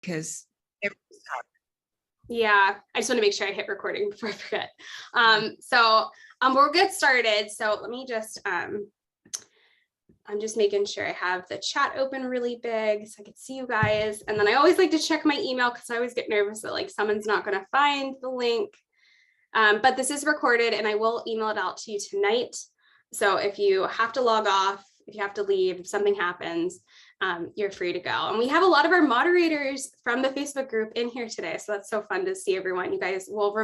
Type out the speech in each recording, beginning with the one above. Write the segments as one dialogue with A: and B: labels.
A: because
B: yeah, I just want to make sure I hit recording before I forget. We'll get started. So let me just, I'm just making sure I have the chat open really big so I can see you guys. And then I always like to check my email because I always get nervous that like someone's not going to find the link. But this is recorded and I will email it out to you tonight. So if you have to log off, if you have to leave, if something happens, you're free to go. And we have a lot of our moderators from the Facebook group in here today. So that's so fun to see everyone. You guys will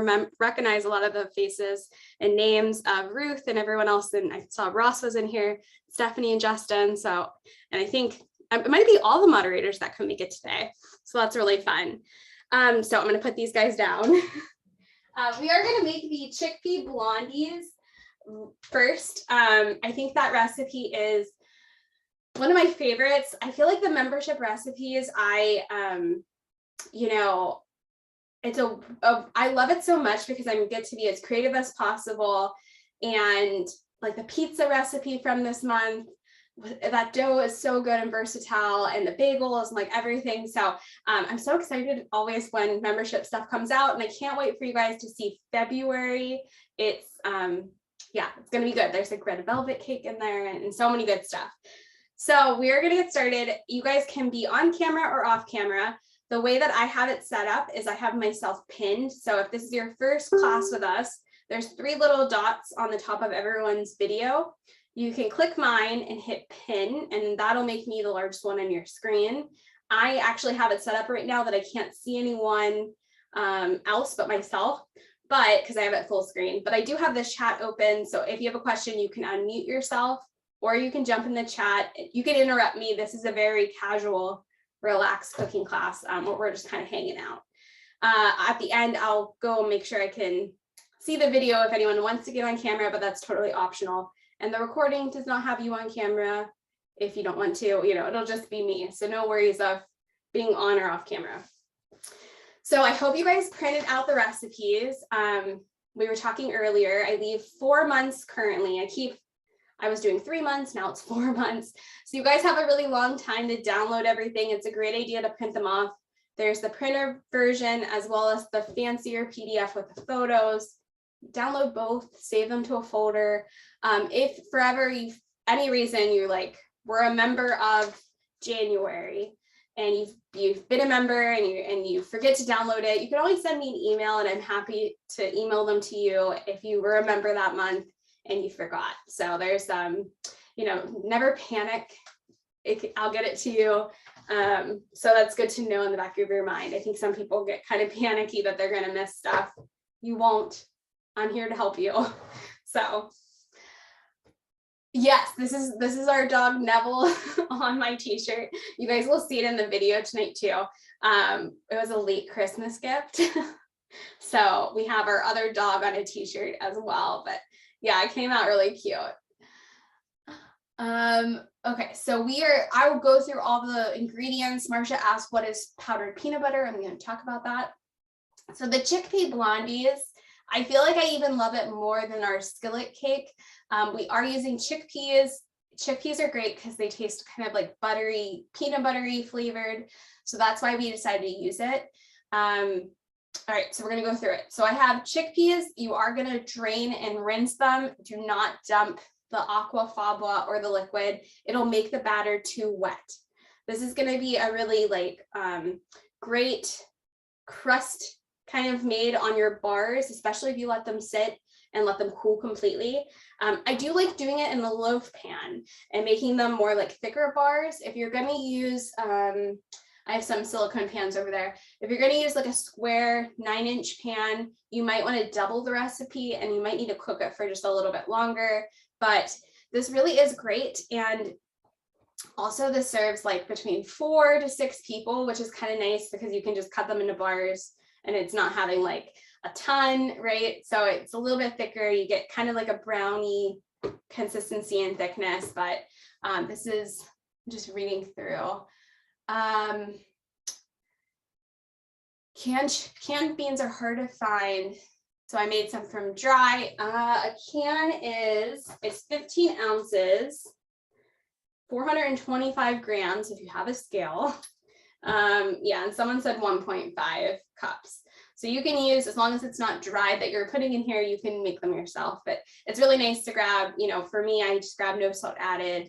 B: recognize a lot of the faces and names of Ruth and everyone else. And I saw Ross was in here, Stephanie and Justin. So, and I think it might be all the moderators that could make it today. So that's really fun. So I'm going to put these guys down. We are going to make the chickpea blondies first. I think that recipe is one of my favorites. I feel like the membership recipes, you know, I love it so much because I get to be as creative as possible. And like the pizza recipe from this month, that dough is so good and versatile, and the bagels and like everything. So I'm so excited always when membership stuff comes out, and I can't wait for you guys to see February. It's yeah, it's gonna be good. There's like red velvet cake in there and so many good stuff. So we are gonna get started. You guys can be on camera or off camera. The way that I have it set up is I have myself pinned. So if this is your first class with us, there's 3 little dots on the top of everyone's video. You can click mine and hit pin, and that'll make me the largest one on your screen. I actually have it set up right now that I can't see anyone else but myself, but because I have it full screen. But I do have this chat open, so if you have a question, you can unmute yourself, or you can jump in the chat. You can interrupt me. This is a very casual, relaxed cooking class where we're just kind of hanging out. At the end, I'll go and make sure I can see the video if anyone wants to get on camera, but that's totally optional. And the recording does not have you on camera if you don't want to, you know, it'll just be me. So no worries of being on or off camera. So I hope you guys printed out the recipes. We were talking earlier, I leave 4 months currently. I was doing 3 months, now it's 4 months. So you guys have a really long time to download everything. It's a great idea to print them off. There's the printer version as well as the fancier PDF with the photos. Download both, save them to a folder. If forever any reason you're like, we're a member of January and you've been a member and you forget to download it, you can always send me an email and I'm happy to email them to you if you were a member that month and you forgot. So there's you know, never panic. I'll get it to you. So that's good to know in the back of your mind. I think some people get kind of panicky that they're going to miss stuff. You won't. I'm here to help you. So yes, this is our dog Neville on my t-shirt. You guys will see it in the video tonight too. It was a late Christmas gift. So we have our other dog on a t-shirt as well, but yeah, it came out really cute. Okay, so I will go through all the ingredients. Marcia asked, what is powdered peanut butter? I'm going to talk about that. So the chickpea blondies, I feel like I even love it more than our skillet cake. We are using chickpeas. Chickpeas are great because they taste kind of like buttery, peanut buttery flavored. So that's why we decided to use it. All right, so we're gonna go through it. So I have chickpeas. You are gonna drain and rinse them. Do not dump the aqua fabula or the liquid. It'll make the batter too wet. This is gonna be a really like great crust kind of made on your bars, especially if you let them sit and let them cool completely. I do like doing it in the loaf pan and making them more like thicker bars. If you're going to use, I have some silicone pans over there. If you're going to use like a square 9-inch pan, you might want to double the recipe and you might need to cook it for just a little bit longer. But this really is great. And also this serves like between 4 to 6 people, which is kind of nice because you can just cut them into bars. And it's not having like a ton, right? So it's a little bit thicker. You get kind of like a brownie consistency and thickness, but this is just reading through. Canned beans are hard to find. So I made some from dry. A can it's 15 ounces, 425 grams if you have a scale. Yeah, and someone said 1.5 cups. So you can use, as long as it's not dried that you're putting in here, you can make them yourself. But it's really nice to grab, you know, for me, I just grab no salt added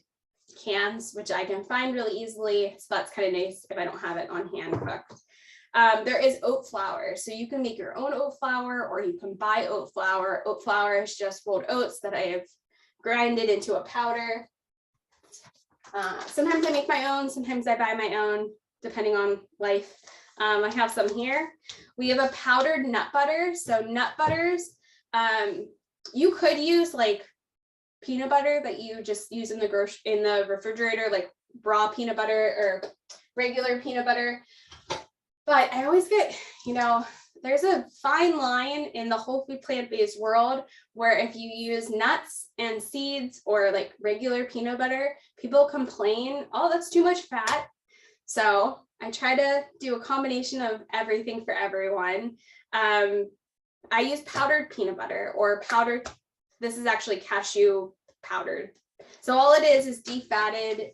B: cans, which I can find really easily. So that's kind of nice if I don't have it on hand cooked. There is oat flour. So you can make your own oat flour, or you can buy oat flour. Oat flour is just rolled oats that I have grinded into a powder. Sometimes I make my own, sometimes I buy my own, depending on life. I have some here. We have a powdered nut butter. So nut butters, you could use like peanut butter that you just use in the refrigerator, like raw peanut butter or regular peanut butter. But I always get, you know, there's a fine line in the whole food plant-based world where if you use nuts and seeds or like regular peanut butter, people complain, oh, that's too much fat. So I try to do a combination of everything for everyone. I use powdered peanut butter or powdered, this is actually cashew powdered. So all it is defatted,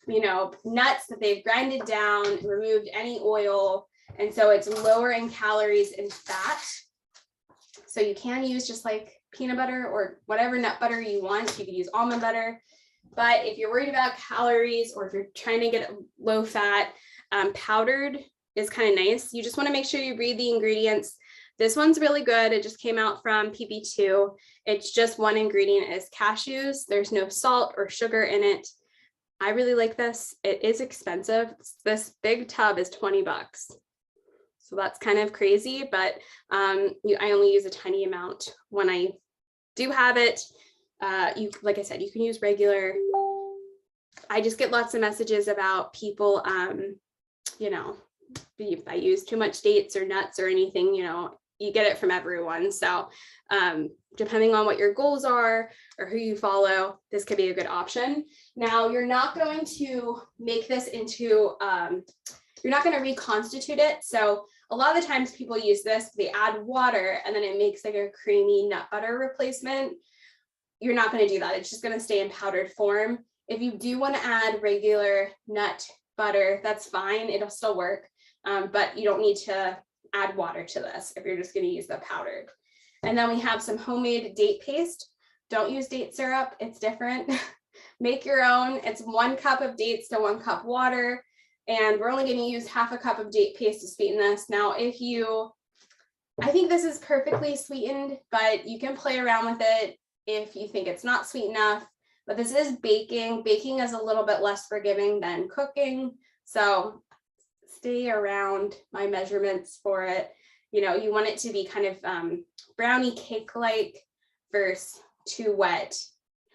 B: you know, nuts that they've grinded down, removed any oil. And so it's lower in calories and fat. So you can use just like peanut butter or whatever nut butter you want. You could use almond butter. But if you're worried about calories or if you're trying to get low fat, powdered is kind of nice. You just want to make sure you read the ingredients. This one's really good. It just came out from PB2. It's just one ingredient is cashews. There's no salt or sugar in it. I really like this. It is expensive. This big tub is 20 bucks. So that's kind of crazy, but I only use a tiny amount when I do have it. Like I said, you can use regular. I just get lots of messages about people, you know, if I use too much dates or nuts or anything, you know, you get it from everyone. So depending on what your goals are or who you follow, this could be a good option. Now, you're not going to make this into, you're not going to reconstitute it. So a lot of the times people use this, they add water and then it makes like a creamy nut butter replacement. You're not going to do that. It's just going to stay in powdered form. If you do want to add regular nut butter, that's fine. It'll still work. But you don't need to add water to this if you're just going to use the powdered. And then we have some homemade date paste. Don't use date syrup. It's different. Make your own. It's 1 cup of dates to 1 cup water. And we're only going to use half a cup of date paste to sweeten this. Now, I think this is perfectly sweetened, but you can play around with it if you think it's not sweet enough. But this is baking. Baking is a little bit less forgiving than cooking. So stay around my measurements for it. You know, you want it to be kind of brownie cake-like versus too wet.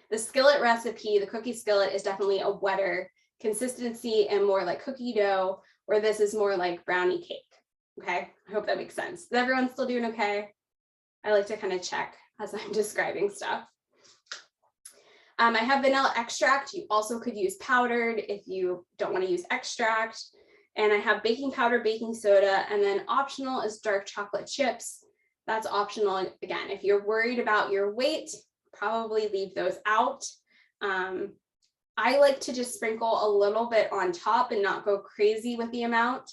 B: The skillet recipe, the cookie skillet, is definitely a wetter consistency and more like cookie dough, where this is more like brownie cake. Okay, I hope that makes sense. Is everyone still doing okay? I like to kind of check as I'm describing stuff. I have vanilla extract. You also could use powdered if you don't want to use extract. And I have baking powder, baking soda, and then optional is dark chocolate chips. That's optional. Again, if you're worried about your weight, probably leave those out. I like to just sprinkle a little bit on top and not go crazy with the amount.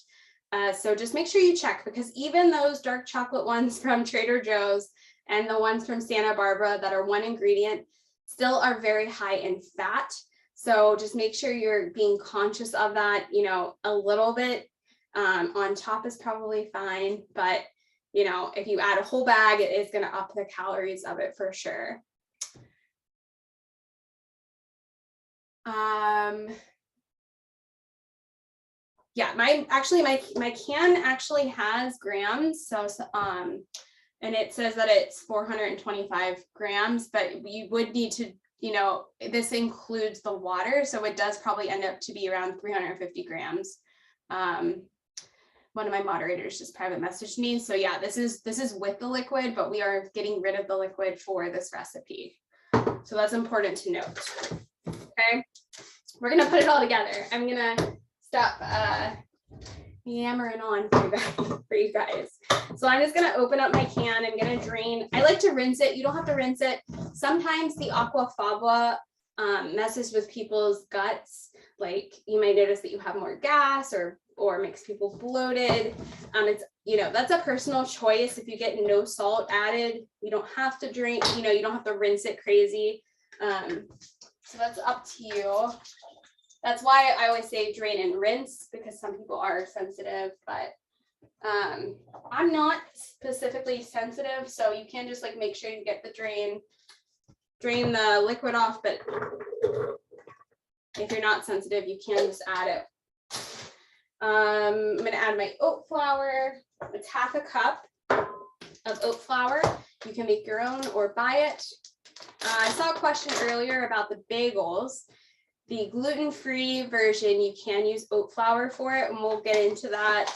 B: So just make sure you check, because even those dark chocolate ones from Trader Joe's and the ones from Santa Barbara that are 1 ingredient still are very high in fat. So just make sure you're being conscious of that. You know, a little bit on top is probably fine, but you know, if you add a whole bag, it is going to up the calories of it for sure. Yeah, my can actually has grams. So and it says that it's 425 grams, but you would need to, you know, this includes the water. So it does probably end up to be around 350 grams. One of my moderators just private messaged me. So yeah, this is with the liquid, but we are getting rid of the liquid for this recipe. So that's important to note. Okay, we're gonna put it all together. I'm gonna stop yammering on for you guys. So I'm just gonna open up my can. I'm gonna drain. I like to rinse it. You don't have to rinse it. Sometimes the aquafaba messes with people's guts. like you might notice that you have more gas or makes people bloated. It's, you know, that's a personal choice. If you get no salt added, you don't have to drink, you know, you don't have to rinse it crazy. So that's up to you. That's why I always say drain and rinse, because some people are sensitive, but I'm not specifically sensitive, so you can just like make sure you get the drain the liquid off, but if you're not sensitive, you can just add it. I'm gonna add my oat flour. It's half a cup of oat flour. You can make your own or buy it. I saw a question earlier about the bagels. The gluten-free version, you can use oat flour for it, and we'll get into that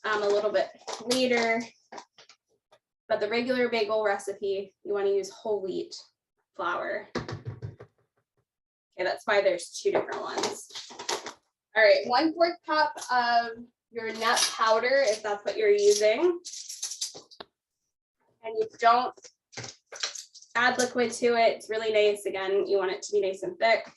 B: a little bit later. But the regular bagel recipe, you want to use whole wheat flour. Okay, that's why there's two different ones. All right, 1/4 cup of your nut powder, if that's what you're using. And you don't add liquid to it. It's really nice. Again, you want it to be nice and thick.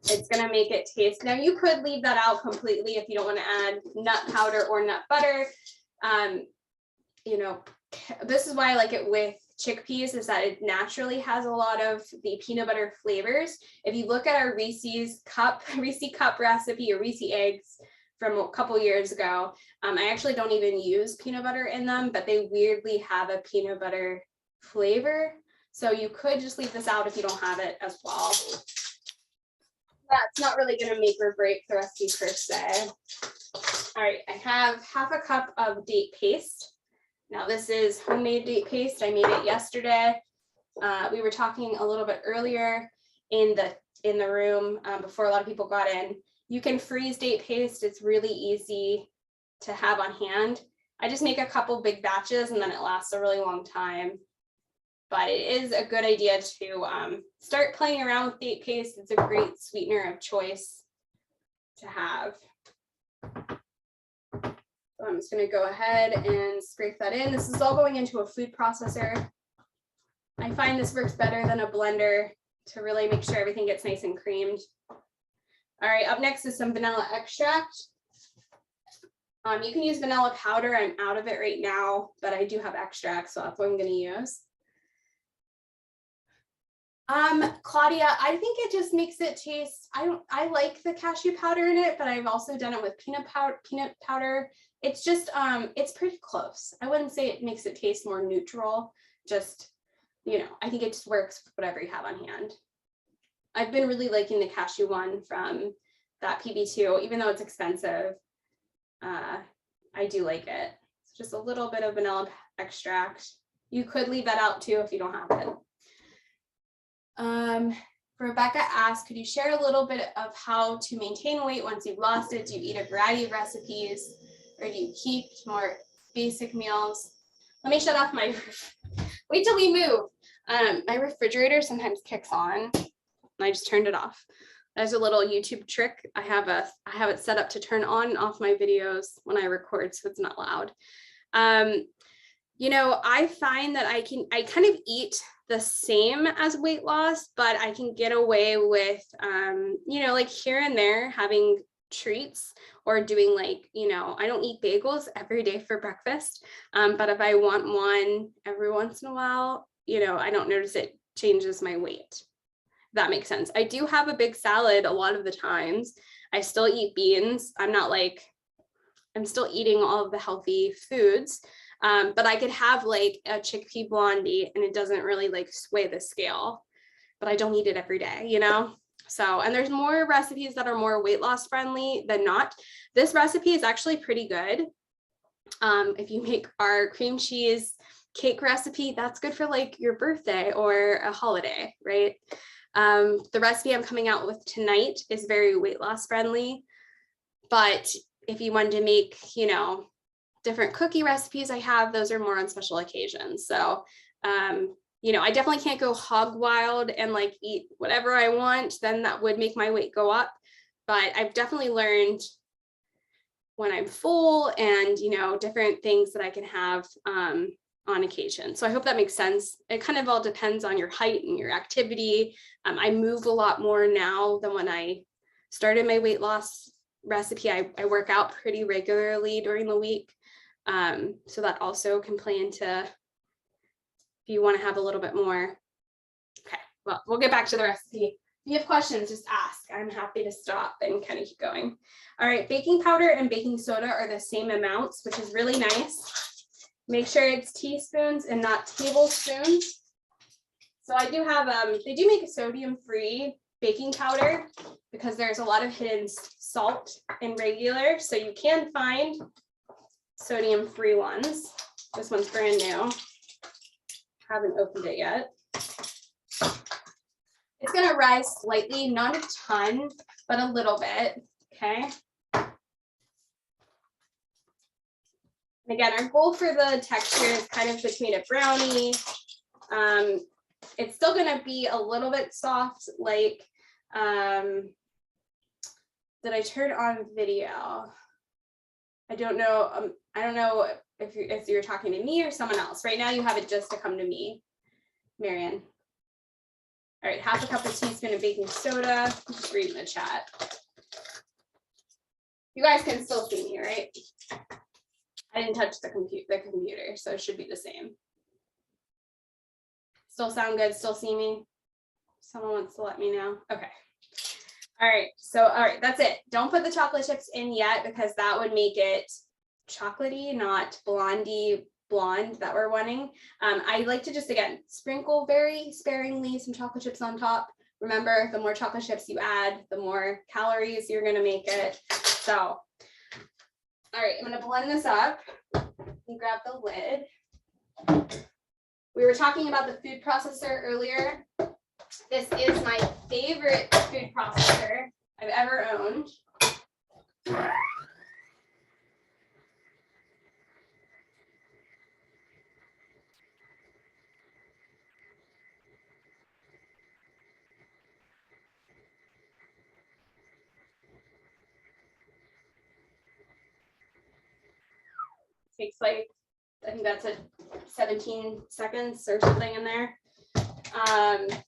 B: It's gonna make it taste. Now you could leave that out completely if you don't want to add nut powder or nut butter. You know, this is why I like it with chickpeas, is that it naturally has a lot of the peanut butter flavors. If you look at our Reese's cup recipe, or Reese eggs from a couple years ago, I actually don't even use peanut butter in them, but they weirdly have a peanut butter flavor. So you could just leave this out if you don't have it as well. That's not really going to make or break the recipe per se. All right, I have half a cup of date paste. Now this is homemade date paste. I made it yesterday. We were talking a little bit earlier in the room before a lot of people got in. You can freeze date paste. It's really easy to have on hand. I just make a couple big batches and then it lasts a really long time. But it is a good idea to start playing around with date paste. It's a great sweetener of choice to have. So I'm just going to go ahead and scrape that in. This is all going into a food processor. I find this works better than a blender to really make sure everything gets nice and creamed. All right, up next is some vanilla extract. You can use vanilla powder. I'm out of it right now, but I do have extract, so that's what I'm going to use. Claudia, I think it just makes it taste, I like the cashew powder in it, but I've also done it with peanut powder. It's just, it's pretty close. I wouldn't say it makes it taste more neutral. Just, you know, I think it just works with whatever you have on hand. I've been really liking the cashew one from that PB2, even though it's expensive. I do like it. It's just a little bit of vanilla extract. You could leave that out too if you don't have it. Rebecca asked, could you share a little bit of how to maintain weight once you've lost it? Do you eat a variety of recipes, or do you keep more basic meals? Let me shut off my, wait till we move. My refrigerator sometimes kicks on, and I just turned it off. There's a little YouTube trick. I have it set up to turn on and off my videos when I record, so it's not loud. You know, I find that I kind of eat the same as weight loss, but I can get away with, you know, like here and there having treats or doing like, you know, I don't eat bagels every day for breakfast, but if I want one every once in a while, you know, I don't notice it changes my weight. If that makes sense. I do have a big salad a lot of the times. I still eat beans. I'm still eating all of the healthy foods. But I could have like a chickpea blondie and it doesn't really like sway the scale, but I don't eat it every day, you know? So, and there's more recipes that are more weight loss friendly than not. This recipe is actually pretty good. If you make our cream cheese cake recipe, that's good for like your birthday or a holiday, right? The recipe I'm coming out with tonight is very weight loss friendly, but if you wanted to make, you know, different cookie recipes I have, those are more on special occasions. So, you know, I definitely can't go hog wild and like eat whatever I want, then that would make my weight go up. But I've definitely learned when I'm full and, you know, different things that I can have on occasion. So I hope that makes sense. It kind of all depends on your height and your activity. I move a lot more now than when I started my weight loss recipe. I work out pretty regularly during the week. So that also can play into if you want to have a little bit more. Okay, well, we'll get back to the recipe. If you have questions, just ask. I'm happy to stop and kind of keep going. All right, baking powder and baking soda are the same amounts, which is really nice. Make sure it's teaspoons and not tablespoons. So I do have, they do make a sodium-free baking powder because there's a lot of hidden salt in regular. So you can find sodium-free ones. This one's brand new. Haven't opened it yet. It's going to rise slightly, not a ton, but a little bit. Okay. And again, our goal for the texture is kind of between a brownie. It's still going to be a little bit soft, like, did I turn on video? I don't know. I don't know if you're talking to me or someone else. Right now you have it just to come to me, Marion. All right, half a cup of teaspoon of baking soda. I'm just reading the chat. You guys can still see me, right? I didn't touch the computer, so it should be the same. Still sound good? Still see me? Someone wants to let me know. Okay. All right, that's it. Don't put the chocolate chips in yet because that would make it chocolatey, not blonde that we're wanting. I like to just, again, sprinkle very sparingly some chocolate chips on top. Remember, the more chocolate chips you add, the more calories you're gonna make it. So, all right, I'm gonna blend this up. You grab the lid. We were talking about the food processor earlier. This is my favorite food processor I've ever owned. Takes like, I think that's 17 seconds or something in there.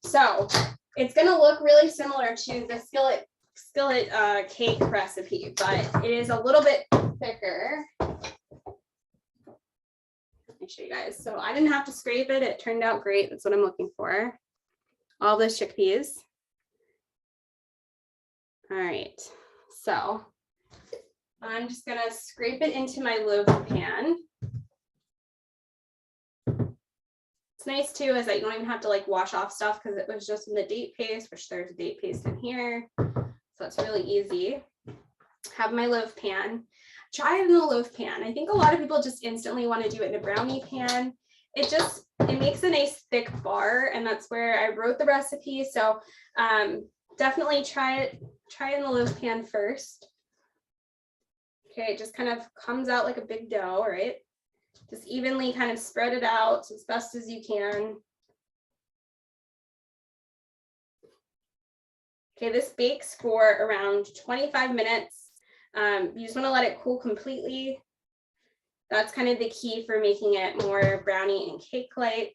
B: So it's gonna look really similar to the skillet cake recipe, but it is a little bit thicker. Let me show you guys. So I didn't have to scrape it. It turned out great. That's what I'm looking for. All those chickpeas. All right, so I'm just gonna scrape it into my loaf pan. It's nice too is that you don't even have to like wash off stuff because it was just in the date paste, which there's date paste in here. So it's really easy. Have my loaf pan. Try it in a loaf pan. I think a lot of people just instantly want to do it in a brownie pan. It makes a nice thick bar, and that's where I wrote the recipe. So definitely try it in the loaf pan first. Okay, it just kind of comes out like a big dough, right? Just evenly kind of spread it out as best as you can. Okay, this bakes for around 25 minutes. You just want to let it cool completely. That's kind of the key for making it more brownie and cake-like.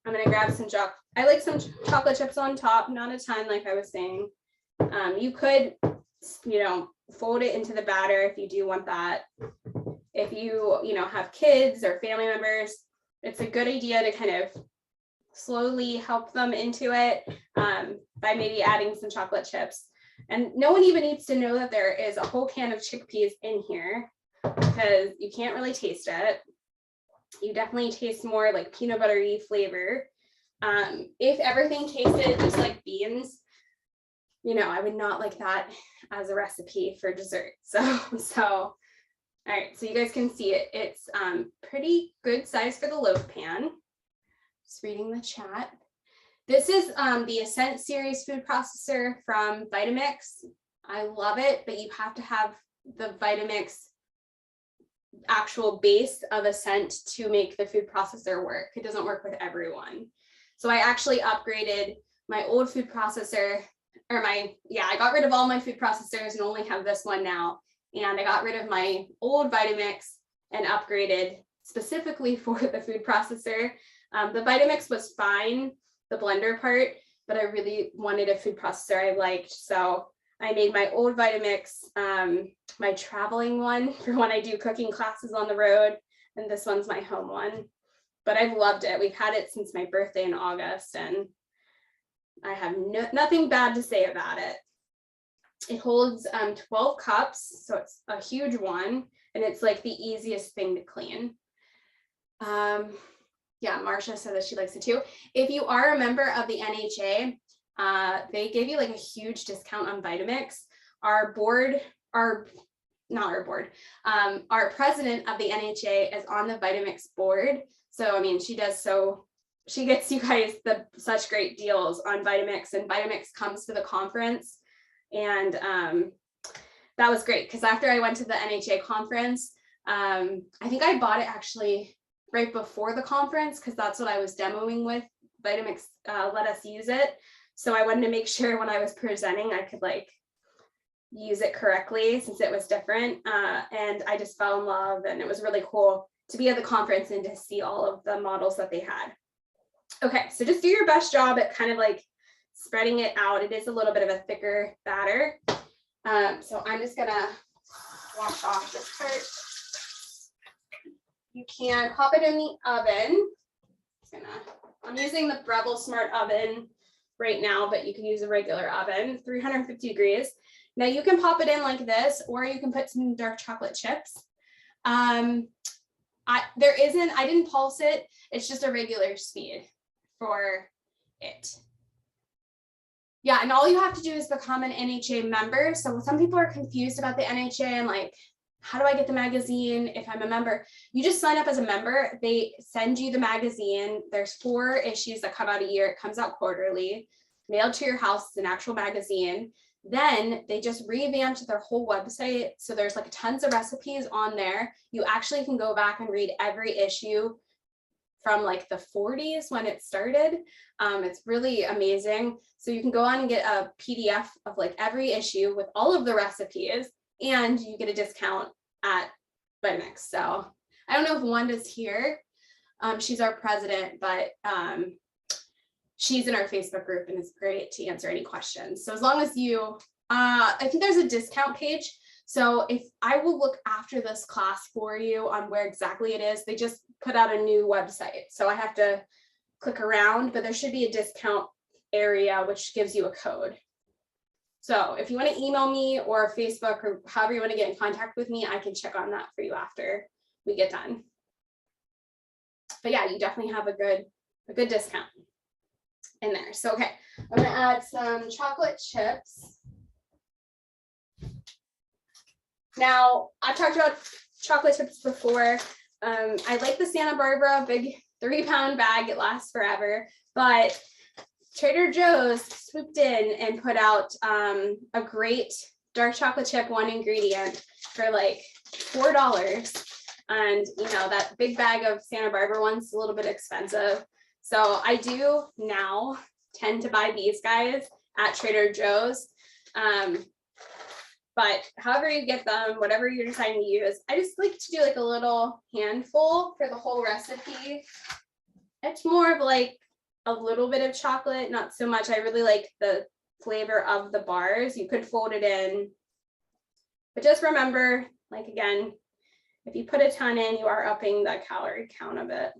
B: I'm going to grab some chocolate. I like some chocolate chips on top, not a ton like I was saying. You could, fold it into the batter if you do want that. If you, have kids or family members, it's a good idea to kind of slowly help them into it by maybe adding some chocolate chips. And no one even needs to know that there is a whole can of chickpeas in here because you can't really taste it. You definitely taste more like peanut buttery flavor. If everything tasted just like beans, I would not like that as a recipe for dessert. So, all right, so you guys can see it. It's pretty good size for the loaf pan. Just reading the chat. This is the Ascent series food processor from Vitamix. I love it, but you have to have the Vitamix actual base of Ascent to make the food processor work. It doesn't work with everyone. So I actually upgraded my old food processor, I got rid of all my food processors and only have this one now. and I got rid of my old Vitamix and upgraded specifically for the food processor. The Vitamix was fine, the blender part, but I really wanted a food processor I liked. So I made my old Vitamix my traveling one for when I do cooking classes on the road. And this one's my home one. But I've loved it. We've had it since my birthday in August, and I have nothing bad to say about it. It holds 12 cups, so it's a huge one, and it's like the easiest thing to clean. Yeah, Marcia said that she likes it too. If you are a member of the NHA, they gave you like a huge discount on Vitamix. Our president of the NHA is on the Vitamix board. So, I mean, she gets you guys such great deals on Vitamix, and Vitamix comes to the conference. And that was great because after I went to the NHA conference, I think I bought it actually right before the conference because that's what I was demoing with. Vitamix let us use it. So I wanted to make sure when I was presenting, I could like use it correctly since it was different. And I just fell in love, and it was really cool to be at the conference and to see all of the models that they had. Okay, so just do your best job at kind of like spreading it out. It is a little bit of a thicker batter. So I'm just gonna wash off this part. You can pop it in the oven. I'm using the Breville Smart Oven right now, but you can use a regular oven, 350 degrees. Now you can pop it in like this, or you can put some dark chocolate chips. I didn't pulse it. It's just a regular speed for it. Yeah, and all you have to do is become an NHA member. So some people are confused about the NHA and like, how do I get the magazine if I'm a member? You just sign up as a member. They send you the magazine. There's 4 issues that come out a year. It comes out quarterly, mailed to your house. It's an actual magazine. Then they just revamped their whole website. So there's like tons of recipes on there. You actually can go back and read every issue from like the 40s when it started. It's really amazing. So you can go on and get a PDF of like every issue with all of the recipes, and you get a discount at Vitamix. So I don't know if Wanda's here. She's our president, but she's in our Facebook group and it's great to answer any questions. So as long as you, I think there's a discount page. So if I will look after this class for you on where exactly it is, they just put out a new website. So I have to click around, but there should be a discount area, which gives you a code. So if you want to email me or Facebook or however you want to get in contact with me, I can check on that for you after we get done. But yeah, you definitely have a good discount in there. So, okay, I'm going to add some chocolate chips. Now, I've talked about chocolate chips before. I like the Santa Barbara big 3-pound bag. It lasts forever, but Trader Joe's swooped in and put out a great dark chocolate chip, 1 ingredient for like $4. And you know, that big bag of Santa Barbara one's a little bit expensive. So I do now tend to buy these guys at Trader Joe's. But however you get them, whatever you're deciding to use, I just like to do like a little handful for the whole recipe. It's more of like a little bit of chocolate, not so much. I really like the flavor of the bars. You could fold it in, but just remember, like again, if you put a ton in, you are upping the calorie count of it,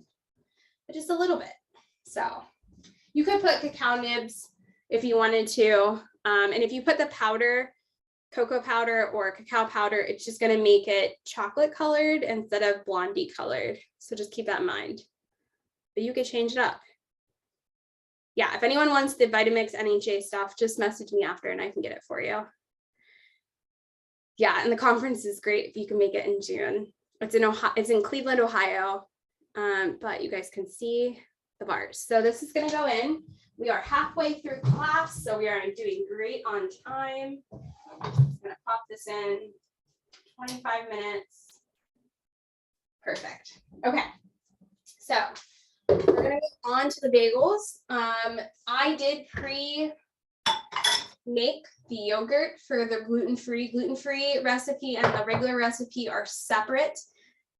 B: but just a little bit. So you could put cacao nibs if you wanted to. And if you put the powder, cocoa powder or cacao powder, it's just going to make it chocolate colored instead of blondie colored. So just keep that in mind. But you could change it up. Yeah, if anyone wants the Vitamix NHA stuff, just message me after and I can get it for you. Yeah, and the conference is great if you can make it in June. It's in Cleveland, Ohio, but you guys can see the bars. So this is going to go in. We are halfway through class, so we are doing great on time. I'm just going to pop this in 25 minutes. Perfect. Okay, so we're going to go on to the bagels. I did pre-warm make the yogurt for the gluten-free recipe and the regular recipe are separate.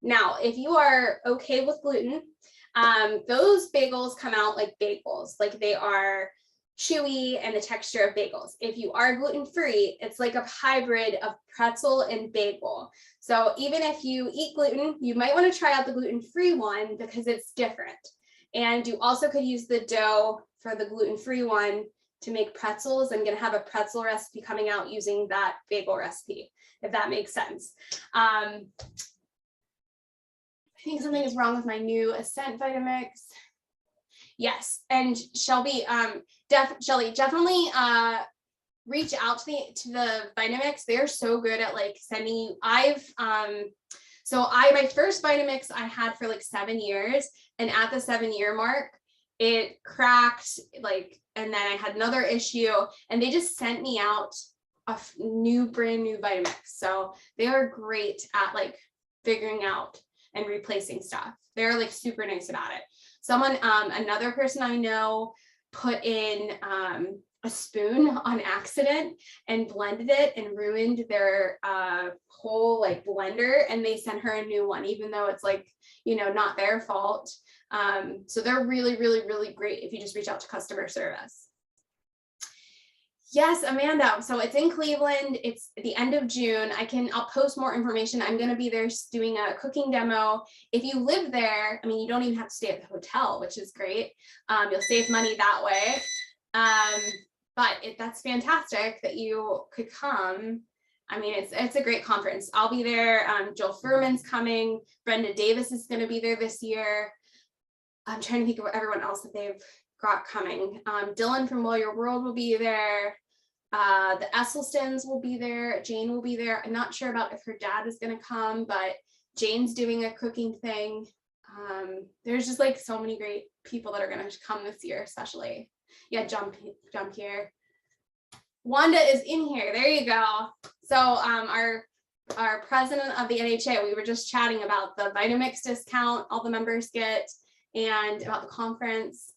B: Now, if you are okay with gluten, those bagels come out like bagels, like they are chewy and the texture of bagels. If you are gluten-free, it's like a hybrid of pretzel and bagel. So even if you eat gluten, you might want to try out the gluten-free one because it's different. And you also could use the dough for the gluten-free one to make pretzels. I'm going to have a pretzel recipe coming out using that bagel recipe, if that makes sense. I think something is wrong with my new Ascent Vitamix. Yes, and Shelby, Shelly, definitely reach out to the Vitamix. They're so good at like sending you. My first Vitamix I had for like 7 years, and at the 7-year mark, it cracked, like, and then I had another issue, and they just sent me out a brand new Vitamix. So they are great at like figuring out and replacing stuff. They're like super nice about it. Another person I know put in a spoon on accident and blended it and ruined their whole like blender, and they sent her a new one, even though it's like, you know, not their fault. So they're really, really, really great if you just reach out to customer service. Yes, Amanda. So it's in Cleveland. It's the end of June. I'll post more information. I'm going to be there doing a cooking demo. If you live there, I mean, you don't even have to stay at the hotel, which is great. You'll save money that way. But that's fantastic that you could come. I mean, it's a great conference. I'll be there. Joel Furman's coming. Brenda Davis is going to be there this year. I'm trying to think of everyone else that they've got coming. Dylan from Well Your World will be there. The Esselstyns will be there. Jane will be there. I'm not sure about if her dad is going to come, but Jane's doing a cooking thing. There's just like so many great people that are going to come this year, especially. Yeah, jump here. Wanda is in here. There you go. So our president of the NHA, we were just chatting about the Vitamix discount all the members get and about the conference.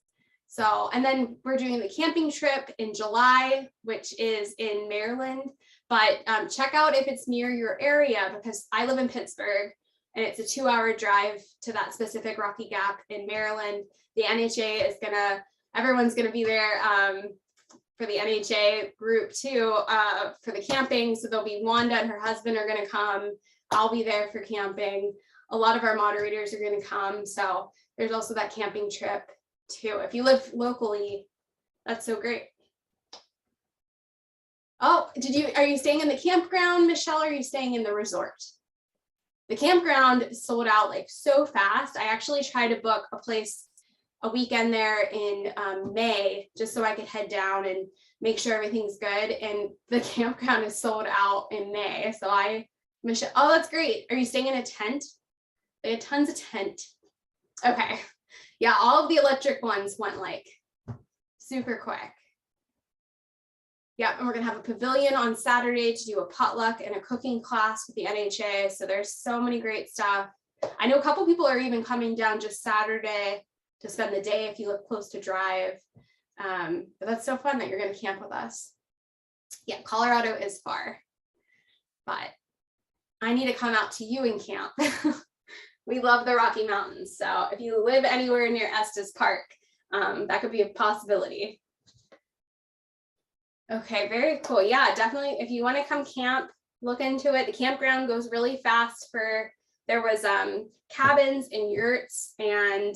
B: So, and then we're doing the camping trip in July, which is in Maryland, but check out if it's near your area, because I live in Pittsburgh and it's a 2-hour drive to that specific Rocky Gap in Maryland. The NHA is everyone's gonna be there for the NHA group too, for the camping. So there'll be Wanda and her husband are gonna come. I'll be there for camping. A lot of our moderators are gonna come. So there's also that camping trip too. If you live locally, that's so great. Oh, are you staying in the campground, Michelle, or are you staying in the resort? The campground sold out like so fast. I actually tried to book a weekend there in May, just so I could head down and make sure everything's good. And the campground is sold out in May. So Michelle, oh, that's great. Are you staying in a tent? They had tons of tent. Okay. Yeah, all of the electric ones went like super quick. Yeah, and we're gonna have a pavilion on Saturday to do a potluck and a cooking class with the NHA. So there's so many great stuff. I know a couple people are even coming down just Saturday to spend the day if you live close to drive. But that's so fun that you're gonna camp with us. Yeah, Colorado is far, but I need to come out to you and camp. We love the Rocky Mountains. So if you live anywhere near Estes Park, that could be a possibility. Okay, very cool. Yeah, definitely. If you want to come camp, look into it. The campground goes really fast. There was cabins and yurts, and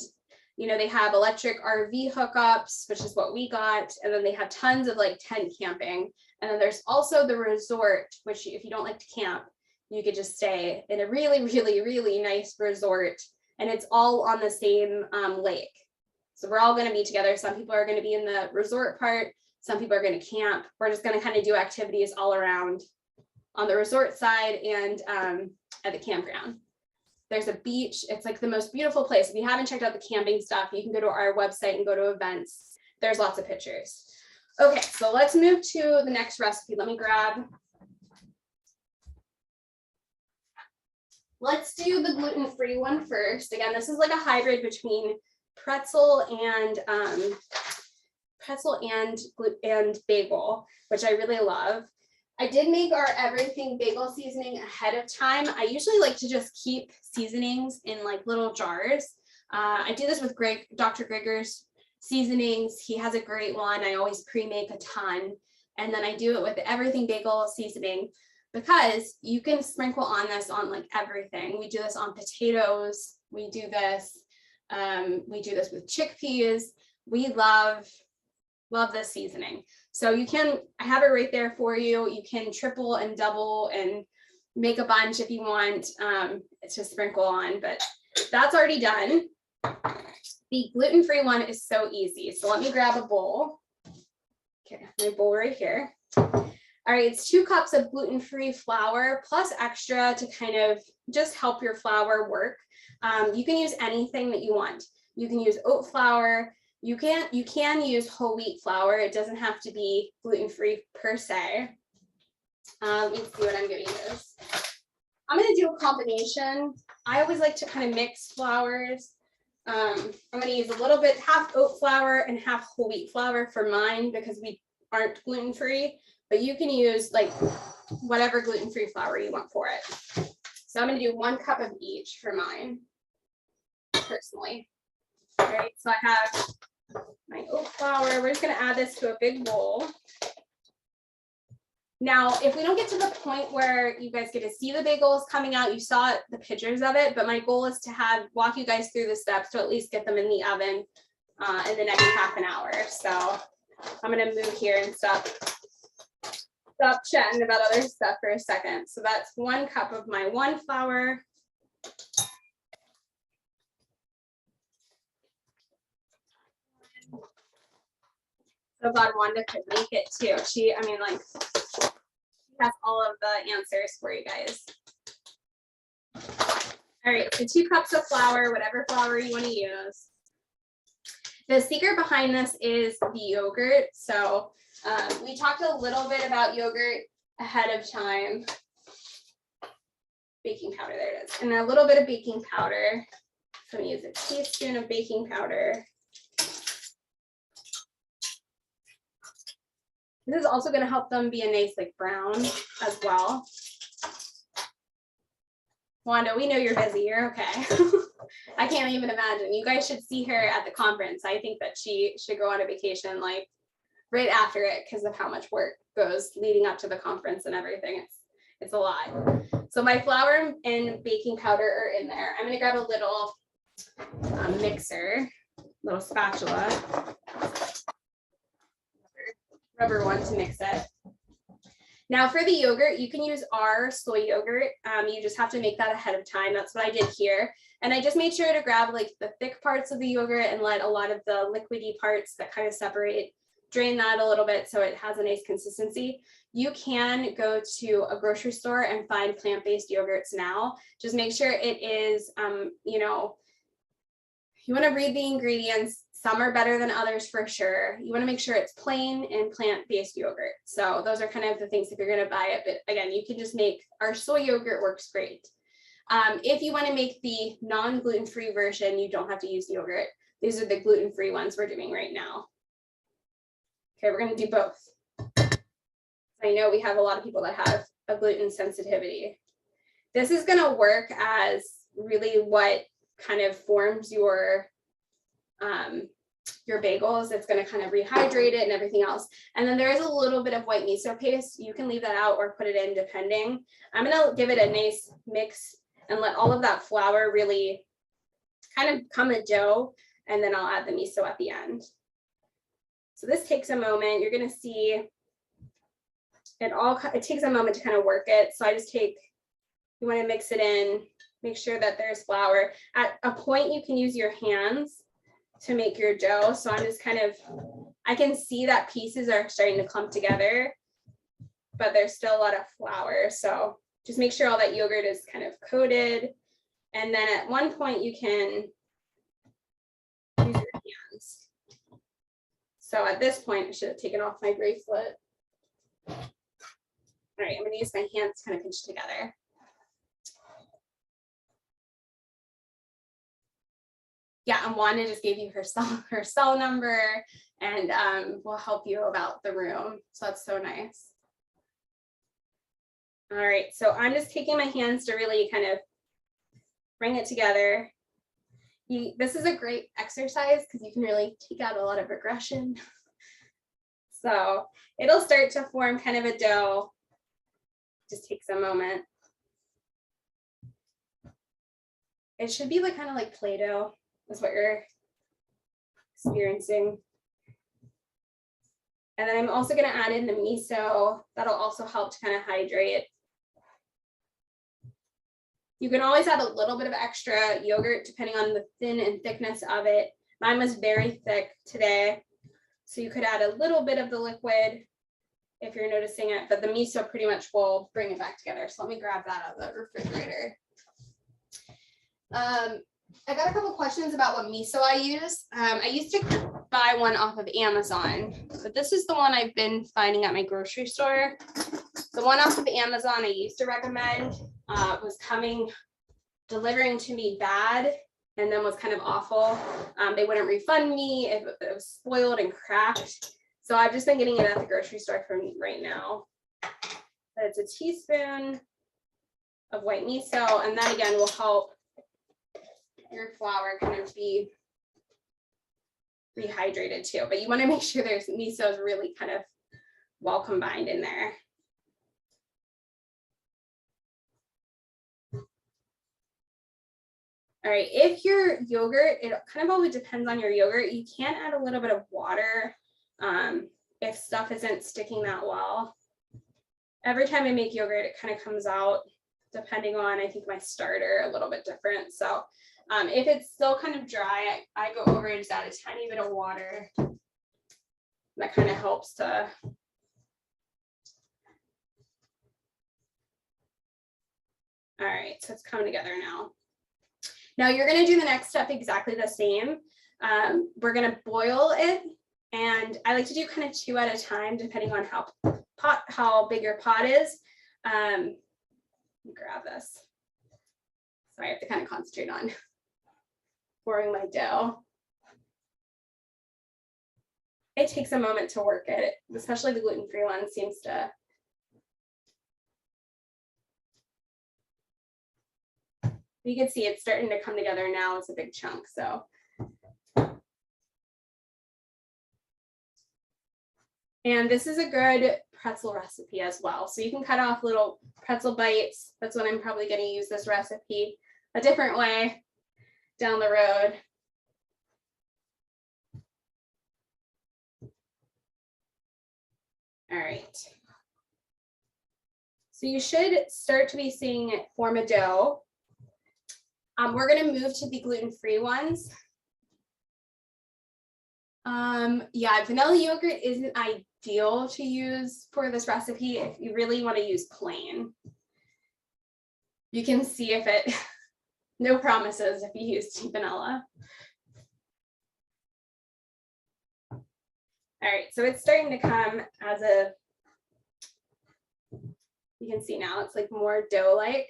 B: you know, they have electric RV hookups, which is what we got. And then they have tons of like tent camping. And then there's also the resort, which if you don't like to camp, you could just stay in a really, really, really nice resort, and it's all on the same lake. So we're all going to be together. Some people are going to be in the resort part. Some people are going to camp. We're just going to kind of do activities all around on the resort side and at the campground. There's a beach. It's like the most beautiful place. If you haven't checked out the camping stuff, you can go to our website and go to events. There's lots of pictures. Okay, so let's move to the next recipe. Let's do the gluten-free one first. Again, this is like a hybrid between pretzel and pretzel and bagel, which I really love. I did make our everything bagel seasoning ahead of time. I usually like to just keep seasonings in like little jars. I do this with Dr. Greger's seasonings. He has a great one. I always pre-make a ton. And then I do it with everything bagel seasoning because you can sprinkle on this on like everything. We do this on potatoes. We do this with chickpeas. We love this seasoning. So you can, I have it right there for you. You can triple and double and make a bunch if you want to sprinkle on, but that's already done. The gluten-free one is so easy. So let me grab a bowl. Okay, my bowl right here. All right, it's 2 cups of gluten-free flour plus extra to kind of just help your flour work. You can use anything that you want. You can use oat flour. You can use whole wheat flour. It doesn't have to be gluten-free per se. Let me see what I'm going to use. I'm going to do a combination. I always like to kind of mix flours. I'm going to use a little bit, half oat flour and half whole wheat flour for mine because we aren't gluten-free, but you can use like whatever gluten-free flour you want for it. So I'm going to do 1 cup of each for mine, personally. All right, so I have my oat flour. We're just going to add this to a big bowl. Now, if we don't get to the point where you guys get to see the bagels coming out, you saw the pictures of it, but my goal is to walk you guys through the steps to at least get them in the oven in the next half an hour. So I'm going to move here and stop chatting about other stuff for a second. So that's 1 cup of my 1 flour. So glad Wanda could make it too. She has all of the answers for you guys. All right, so 2 cups of flour, whatever flour you want to use. The secret behind this is the yogurt. So we talked a little bit about yogurt ahead of time. Baking powder, there it is. And a little bit of baking powder. So I'm going to use a teaspoon of baking powder. This is also going to help them be a nice like brown as well. Wanda, we know you're busy. You're okay. I can't even imagine. You guys should see her at the conference. I think that she should go on a vacation like right after it because of how much work goes leading up to the conference and everything. It's a lot. So my flour and baking powder are in there. I'm going to grab a little mixer, little spatula. Rubber one to mix it. Now for the yogurt, you can use our soy yogurt. You just have to make that ahead of time. That's what I did here. And I just made sure to grab like the thick parts of the yogurt and let a lot of the liquidy parts that kind of separate, drain that a little bit so it has a nice consistency. You can go to a grocery store and find plant-based yogurts now. Just make sure it is, you want to read the ingredients. Some are better than others for sure. You want to make sure it's plain and plant-based yogurt. So those are kind of the things if you're going to buy it. But again, you can just make our soy yogurt works great. If you want to make the non-gluten-free version, you don't have to use yogurt. These are the gluten-free ones we're doing right now. Okay, we're going to do both. I know we have a lot of people that have a gluten sensitivity. This is going to work as really what kind of forms your bagels. It's going to kind of rehydrate it and everything else. And then there is a little bit of white miso paste. You can leave that out or put it in depending. I'm going to give it a nice mix and let all of that flour really kind of come a dough. And then I'll add the miso at the end. So this takes a moment. You're going to see it takes a moment to kind of work it. So I just you want to mix it in, make sure that there's flour. At a point, you can use your hands to make your dough. So I'm just I can see that pieces are starting to clump together, but there's still a lot of flour. So just make sure all that yogurt is kind of coated. And then at one point you can use your hands. So at this point, I should have taken off my bracelet. All right, I'm going to use my hands to kind of pinch together. yeah, and Wanda just gave you her cell number, and will help you about the room. So that's so nice. All right, so I'm just taking my hands to really kind of bring it together. This is a great exercise because you can really take out a lot of aggression. So it'll start to form kind of a dough. Just takes a moment. It should be like kind of like Play-Doh is what you're experiencing. And then I'm also going to add in the miso. That'll also help to kind of hydrate. You can always add a little bit of extra yogurt depending on the thin and thickness of it. Mine was very thick today, so you could add a little bit of the liquid if you're noticing it, but the miso pretty much will bring it back together. So let me grab that out of the refrigerator. I got a couple questions about what miso I use. I used to buy one off of Amazon, but this is the one I've been finding at my grocery store. The one off of Amazon I used to recommend was delivering to me bad, and then was kind of awful. They wouldn't refund me if it was spoiled and cracked. So I've just been getting it at the grocery store from right now. But it's a teaspoon of white miso, and that again will help your flour kind of be rehydrated too. But you want to make sure there's miso is really kind of well combined in there. All right, if your yogurt, it kind of always depends on your yogurt. You can add a little bit of water if stuff isn't sticking that well. Every time I make yogurt, it kind of comes out, depending on, I think, my starter, a little bit different. So if it's still kind of dry, I go over and just add a tiny bit of water. That kind of helps to all right, so it's coming together now. Now you're going to do the next step exactly the same. We're going to boil it, and I like to do kind of 2 at a time, depending on how big your pot is. Let me grab this. Sorry, I have to kind of concentrate on pouring my dough. It takes a moment to work it, especially the gluten-free one seems to. You can see it's starting to come together now. It's a big chunk, so. And this is a good pretzel recipe as well. So you can cut off little pretzel bites. That's when I'm probably going to use this recipe a different way down the road. All right. So you should start to be seeing it form a dough. We're going to move to the gluten-free ones. Yeah, vanilla yogurt isn't ideal to use for this recipe if you really want to use plain. You can see if it, no promises if you use vanilla. All right, so it's starting to come as a, you can see now it's like more dough-like.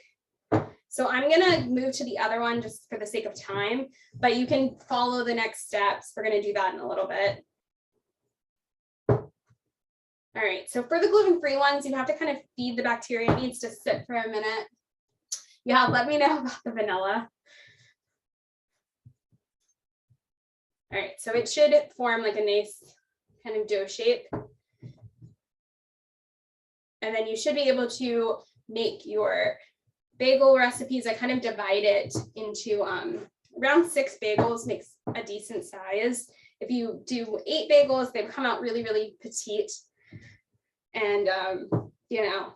B: So I'm gonna move to the other one just for the sake of time, but you can follow the next steps. We're gonna do that in a little bit. All right, so for the gluten-free ones, you have to kind of feed the bacteria. It needs to sit for a minute. Yeah, let me know about the vanilla. All right, so it should form like a nice kind of dough shape. And then you should be able to make your bagel recipes. I kind of divide it into around 6 bagels makes a decent size. If you do 8 bagels, they come out really, really petite. And, you know,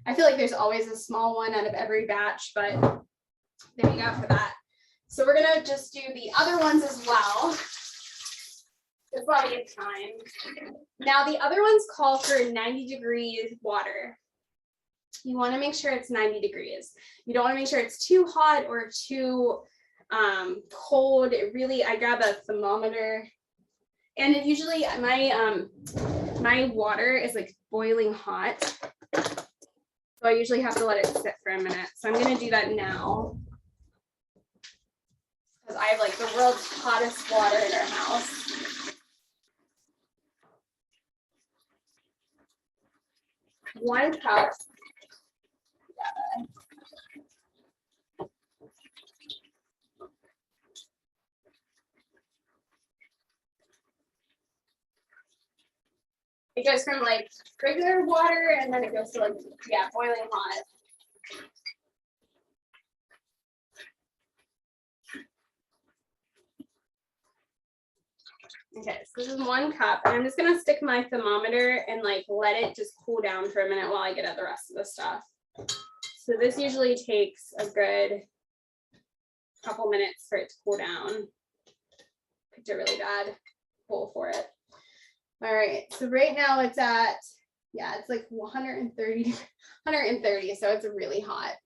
B: I feel like there's always a small one out of every batch, but there you go for that. So we're gonna just do the other ones as well. As well we get time. Now the other ones call for 90 degrees water. You want to make sure it's 90 degrees. You don't want to make sure it's too hot or too cold. It really, I grab a thermometer, and it usually my water is like boiling hot. So I usually have to let it sit for a minute. So I'm going to do that now. because I have like the world's hottest water in our house. 1 cup. It goes from like regular water and then it goes to like, yeah, boiling hot. Okay, so this is 1 cup. And I'm just gonna stick my thermometer and like let it just cool down for a minute while I get at the rest of the stuff. So this usually takes a good couple minutes for it to cool down. Picked a really bad bowl for it. All right, so right now it's at, yeah, it's like 130, so it's really hot.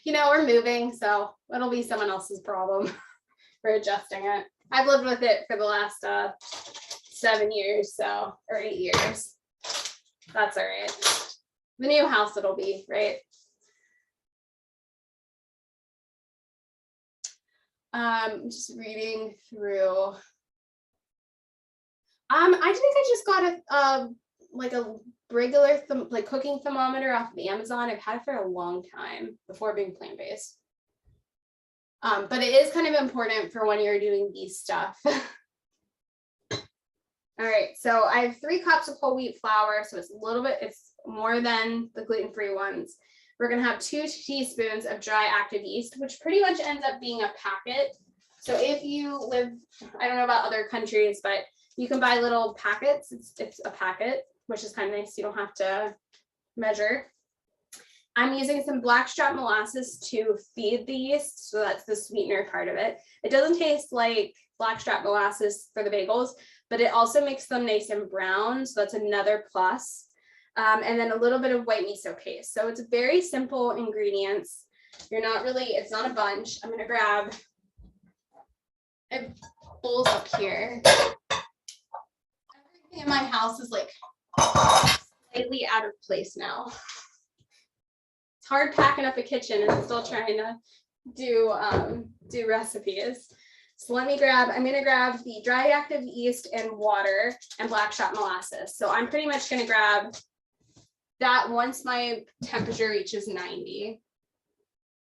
B: You know, we're moving, so it'll be someone else's problem for adjusting it. I've lived with it for the last 7 years, so, or 8 years. That's all right. The new house it'll be, right? Just reading through. I think I just got a like a regular like cooking thermometer off of Amazon. I've had it for a long time before being plant-based. But it is kind of important for when you're doing these stuff. All right, so I have 3 cups of whole wheat flour, so it's a little bit, it's more than the gluten-free ones. We're gonna have 2 teaspoons of dry active yeast, which pretty much ends up being a packet. So if you live, I don't know about other countries, but you can buy little packets. It's a packet, which is kind of nice. You don't have to measure. I'm using some blackstrap molasses to feed the yeast, so that's the sweetener part of it. It doesn't taste like blackstrap molasses for the bagels, but it also makes them nice and brown, so that's another plus. And then a little bit of white miso paste. So it's very simple ingredients. You're not really, it's not a bunch. I'm gonna grab bowls up here. Everything in my house is like slightly out of place now. It's hard packing up a kitchen and still trying to do recipes. So I'm gonna grab the dry active yeast and water and blackstrap molasses. So I'm pretty much gonna grab that once my temperature reaches 90.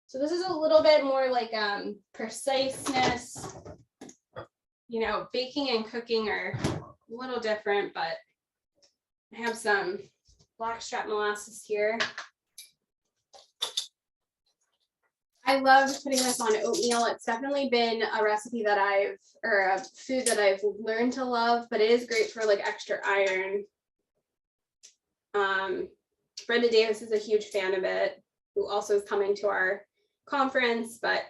B: So this is a little bit more like preciseness. You know, baking and cooking are a little different, but I have some blackstrap molasses here. I love putting this on oatmeal. It's definitely been a recipe that or a food that I've learned to love, but it is great for like extra iron. Brenda Davis is a huge fan of it, who also is coming to our conference, but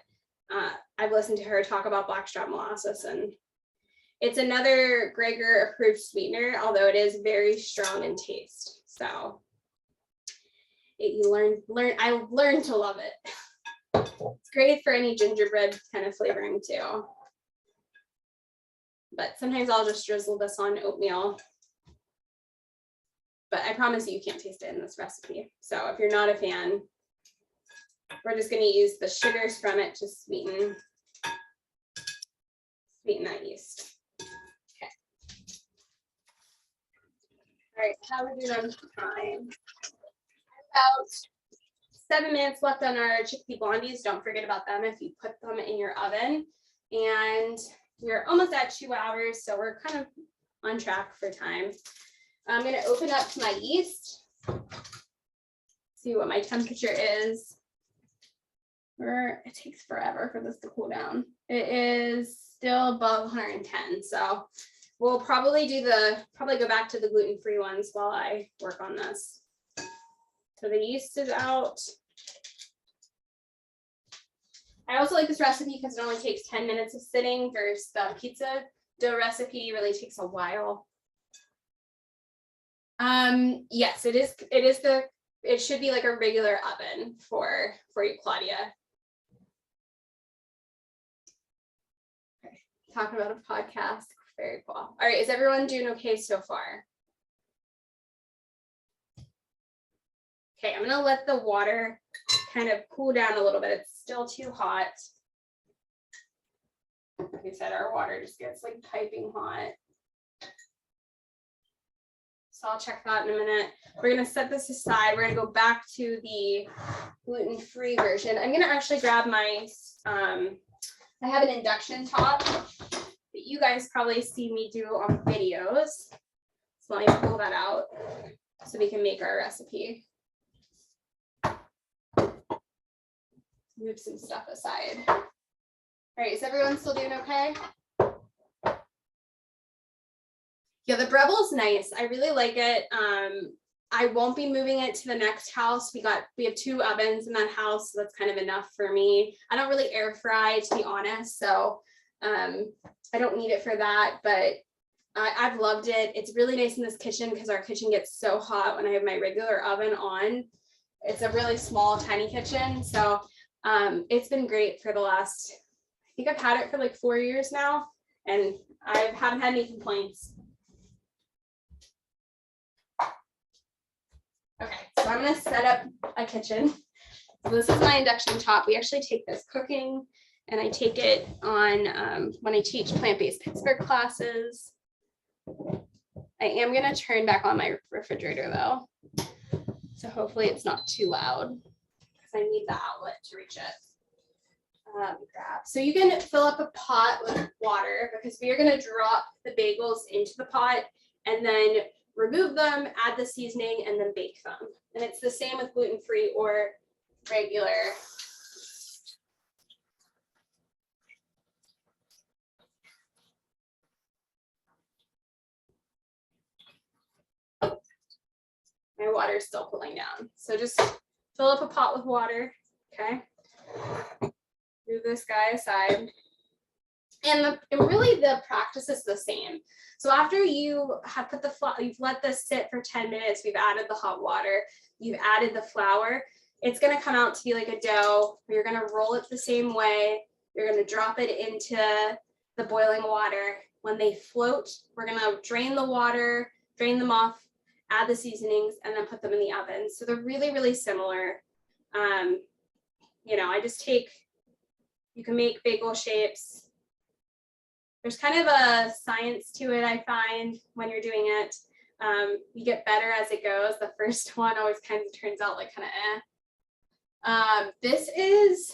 B: I've listened to her talk about blackstrap molasses, and it's another Gregor approved sweetener, although it is very strong in taste. So I learned to love it. It's great for any gingerbread kind of flavoring too. But sometimes I'll just drizzle this on oatmeal. But I promise you can't taste it in this recipe. So if you're not a fan, we're just going to use the sugars from it to sweeten that yeast. Okay. All right, how are we doing on time? About 7 minutes left on our chickpea blondies. Don't forget about them if you put them in your oven. And we're almost at 2 hours, so we're kind of on track for time. I'm going to open up my yeast, see what my temperature is. It takes forever for this to cool down. It is still above 110, so we'll probably go back to the gluten-free ones while I work on this. So the yeast is out. I also like this recipe because it only takes 10 minutes of sitting versus the pizza dough recipe really takes a while. Yes, it should be like a regular oven for you, Claudia. Okay, talking about a podcast, very cool. All right, is everyone doing okay so far? Okay, I'm gonna let the water kind of cool down a little bit. It's still too hot. Like I said, our water just gets like piping hot. So I'll check that in a minute. We're gonna set this aside. We're gonna go back to the gluten-free version. I'm gonna actually grab my, I have an induction top that you guys probably see me do on videos. So let me pull that out so we can make our recipe. Move some stuff aside. All right, is everyone still doing okay? Yeah, the Breville's nice. I really like it. I won't be moving it to the next house. We have 2 ovens in that house, so that's kind of enough for me. I don't really air fry, to be honest, so I don't need it for that, but I've loved it. It's really nice in this kitchen because our kitchen gets so hot when I have my regular oven on. It's a really small, tiny kitchen, so it's been great for the last, I think I've had it for like 4 years now, and I haven't had any complaints. Okay, so I'm gonna set up a kitchen. So this is my induction top. We actually take this cooking, and I take it on when I teach plant-based Pittsburgh classes. I am gonna turn back on my refrigerator though. So hopefully it's not too loud because I need the outlet to reach it. So you can fill up a pot with water because we are gonna drop the bagels into the pot and then remove them, add the seasoning, and then bake them. And it's the same with gluten-free or regular. My water is still cooling down. So just fill up a pot with water, okay? Move this guy aside. And really the practice is the same. So after you have put you've let this sit for 10 minutes, we've added the hot water, you've added the flour, it's gonna come out to be like a dough. You're gonna roll it the same way. You're gonna drop it into the boiling water. When they float, we're gonna drain the water, drain them off, add the seasonings, and then put them in the oven. So they're really, really similar. You know, you can make bagel shapes. There's kind of a science to it, I find, when you're doing it. You get better as it goes. The first one always kind of turns out like kind of eh. This is,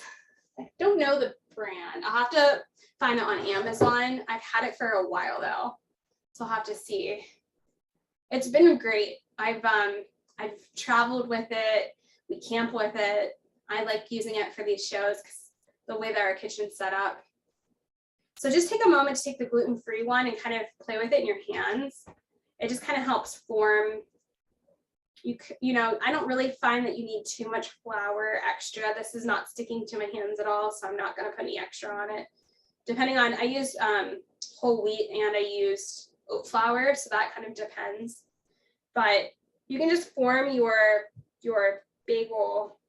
B: I don't know the brand. I'll have to find it on Amazon. I've had it for a while though, so I'll have to see. It's been great. I've traveled with it. We camp with it. I like using it for these shows because the way that our kitchen's set up. So just take a moment to take the gluten-free one and kind of play with it in your hands. It just kind of helps form. You know, I don't really find that you need too much flour extra. This is not sticking to my hands at all, so I'm not going to put any extra on it. Depending on, I used whole wheat and I used oat flour, so that kind of depends. But you can just form your bagel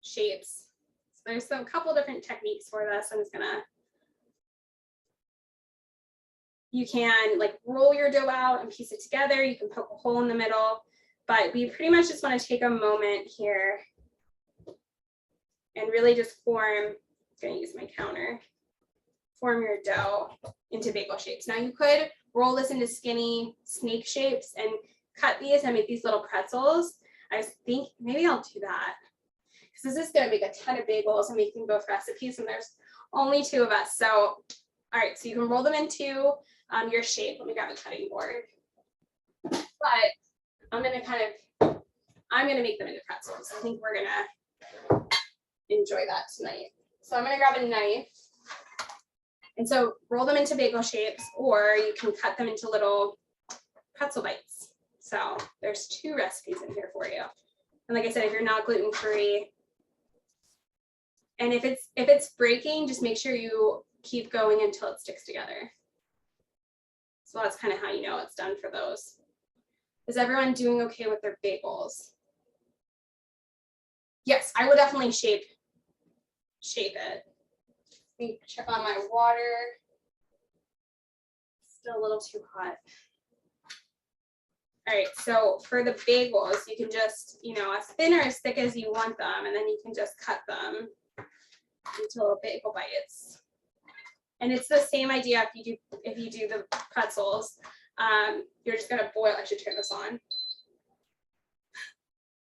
B: shapes. So there's a couple different techniques for this. I'm just gonna, you can like roll your dough out and piece it together. You can poke a hole in the middle, but we pretty much just want to take a moment here and really just form, I'm gonna use my counter, form your dough into bagel shapes. Now you could roll this into skinny snake shapes and cut these and make these little pretzels. I think maybe I'll do that because this is going to make a ton of bagels. I'm making both recipes and there's only 2 of us. So, all right, so you can roll them into your shape. Let me grab a cutting board. But I'm going to make them into pretzels. I think we're going to enjoy that tonight. So I'm going to grab a knife. And so roll them into bagel shapes, or you can cut them into little pretzel bites. So there's 2 recipes in here for you. And like I said, if you're not gluten-free, and if it's breaking, just make sure you keep going until it sticks together. So that's kind of how you know it's done for those. Is everyone doing okay with their bagels? Yes, I would definitely shape it. Let me check on my water. Still a little too hot. All right, so for the bagels, you can just, you know, as thin or as thick as you want them, and then you can just cut them into little bagel bites. And it's the same idea if you do the pretzels. You're just gonna boil. I should turn this on.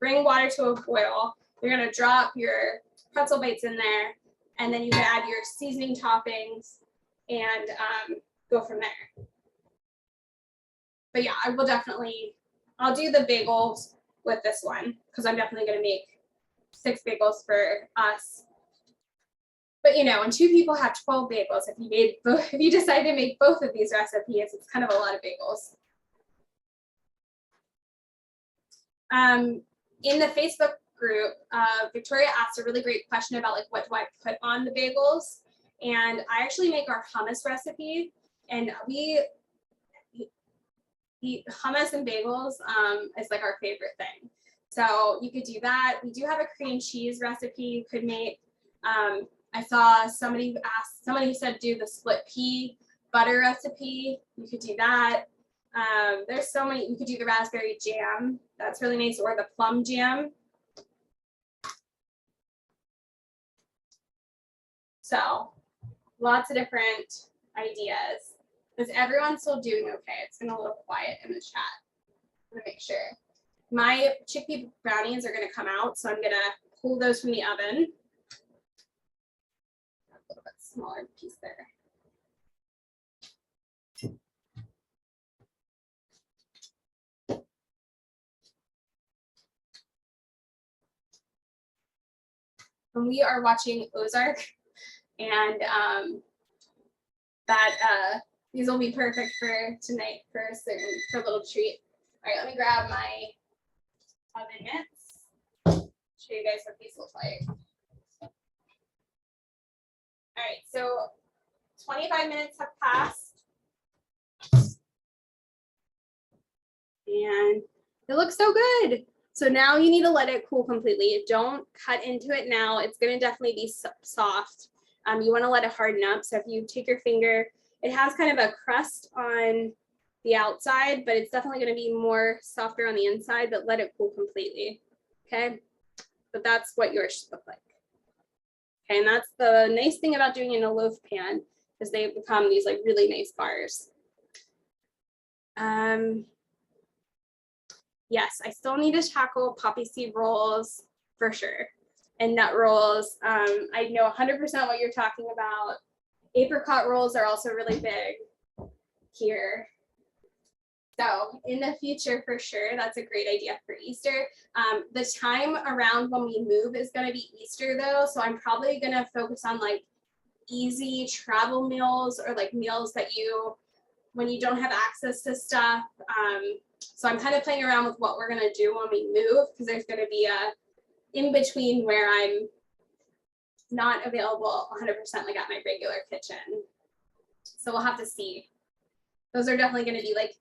B: Bring water to a boil. You're gonna drop your pretzel bites in there, and then you can add your seasoning toppings and go from there. But yeah, I'll do the bagels with this one because I'm definitely gonna make 6 bagels for us. But you know, when 2 people have 12 bagels, if you decide to make both of these recipes, it's kind of a lot of bagels. In the Facebook group, Victoria asked a really great question about like, what do I put on the bagels? And I actually make our hummus recipe, and we eat hummus and bagels is like our favorite thing. So you could do that. We do have a cream cheese recipe you could make. I saw somebody who said do the split pea butter recipe. You could do that. There's so many. You could do the raspberry jam. That's really nice, or the plum jam. So lots of different ideas. Is everyone still doing okay? It's been a little quiet in the chat. I'm gonna make sure. My chickpea brownies are gonna come out, so I'm gonna pull those from the oven. A little bit smaller piece there. And we are watching Ozark, and these will be perfect for tonight for a little treat. All right, let me grab my oven mitts. Show you guys what these look like. All right, so 25 minutes have passed, and it looks so good. So now you need to let it cool completely. Don't cut into it now. It's going to definitely be soft. You want to let it harden up. So if you take your finger, it has kind of a crust on the outside, but it's definitely going to be more softer on the inside, but let it cool completely. Okay. But that's what yours should look like. Okay. And that's the nice thing about doing it in a loaf pan, is they become these like really nice bars. Yes, I still need to tackle poppy seed rolls for sure, and nut rolls. I know 100% what you're talking about. Apricot rolls are also really big here. So in the future, for sure, that's a great idea for Easter. The time around when we move is going to be Easter though, so I'm probably going to focus on like easy travel meals, or like meals that when you don't have access to stuff. So I'm kind of playing around with what we're going to do when we move, because there's going to be a in between where I'm not available 100% like at my regular kitchen. So we'll have to see. Those are definitely going to be like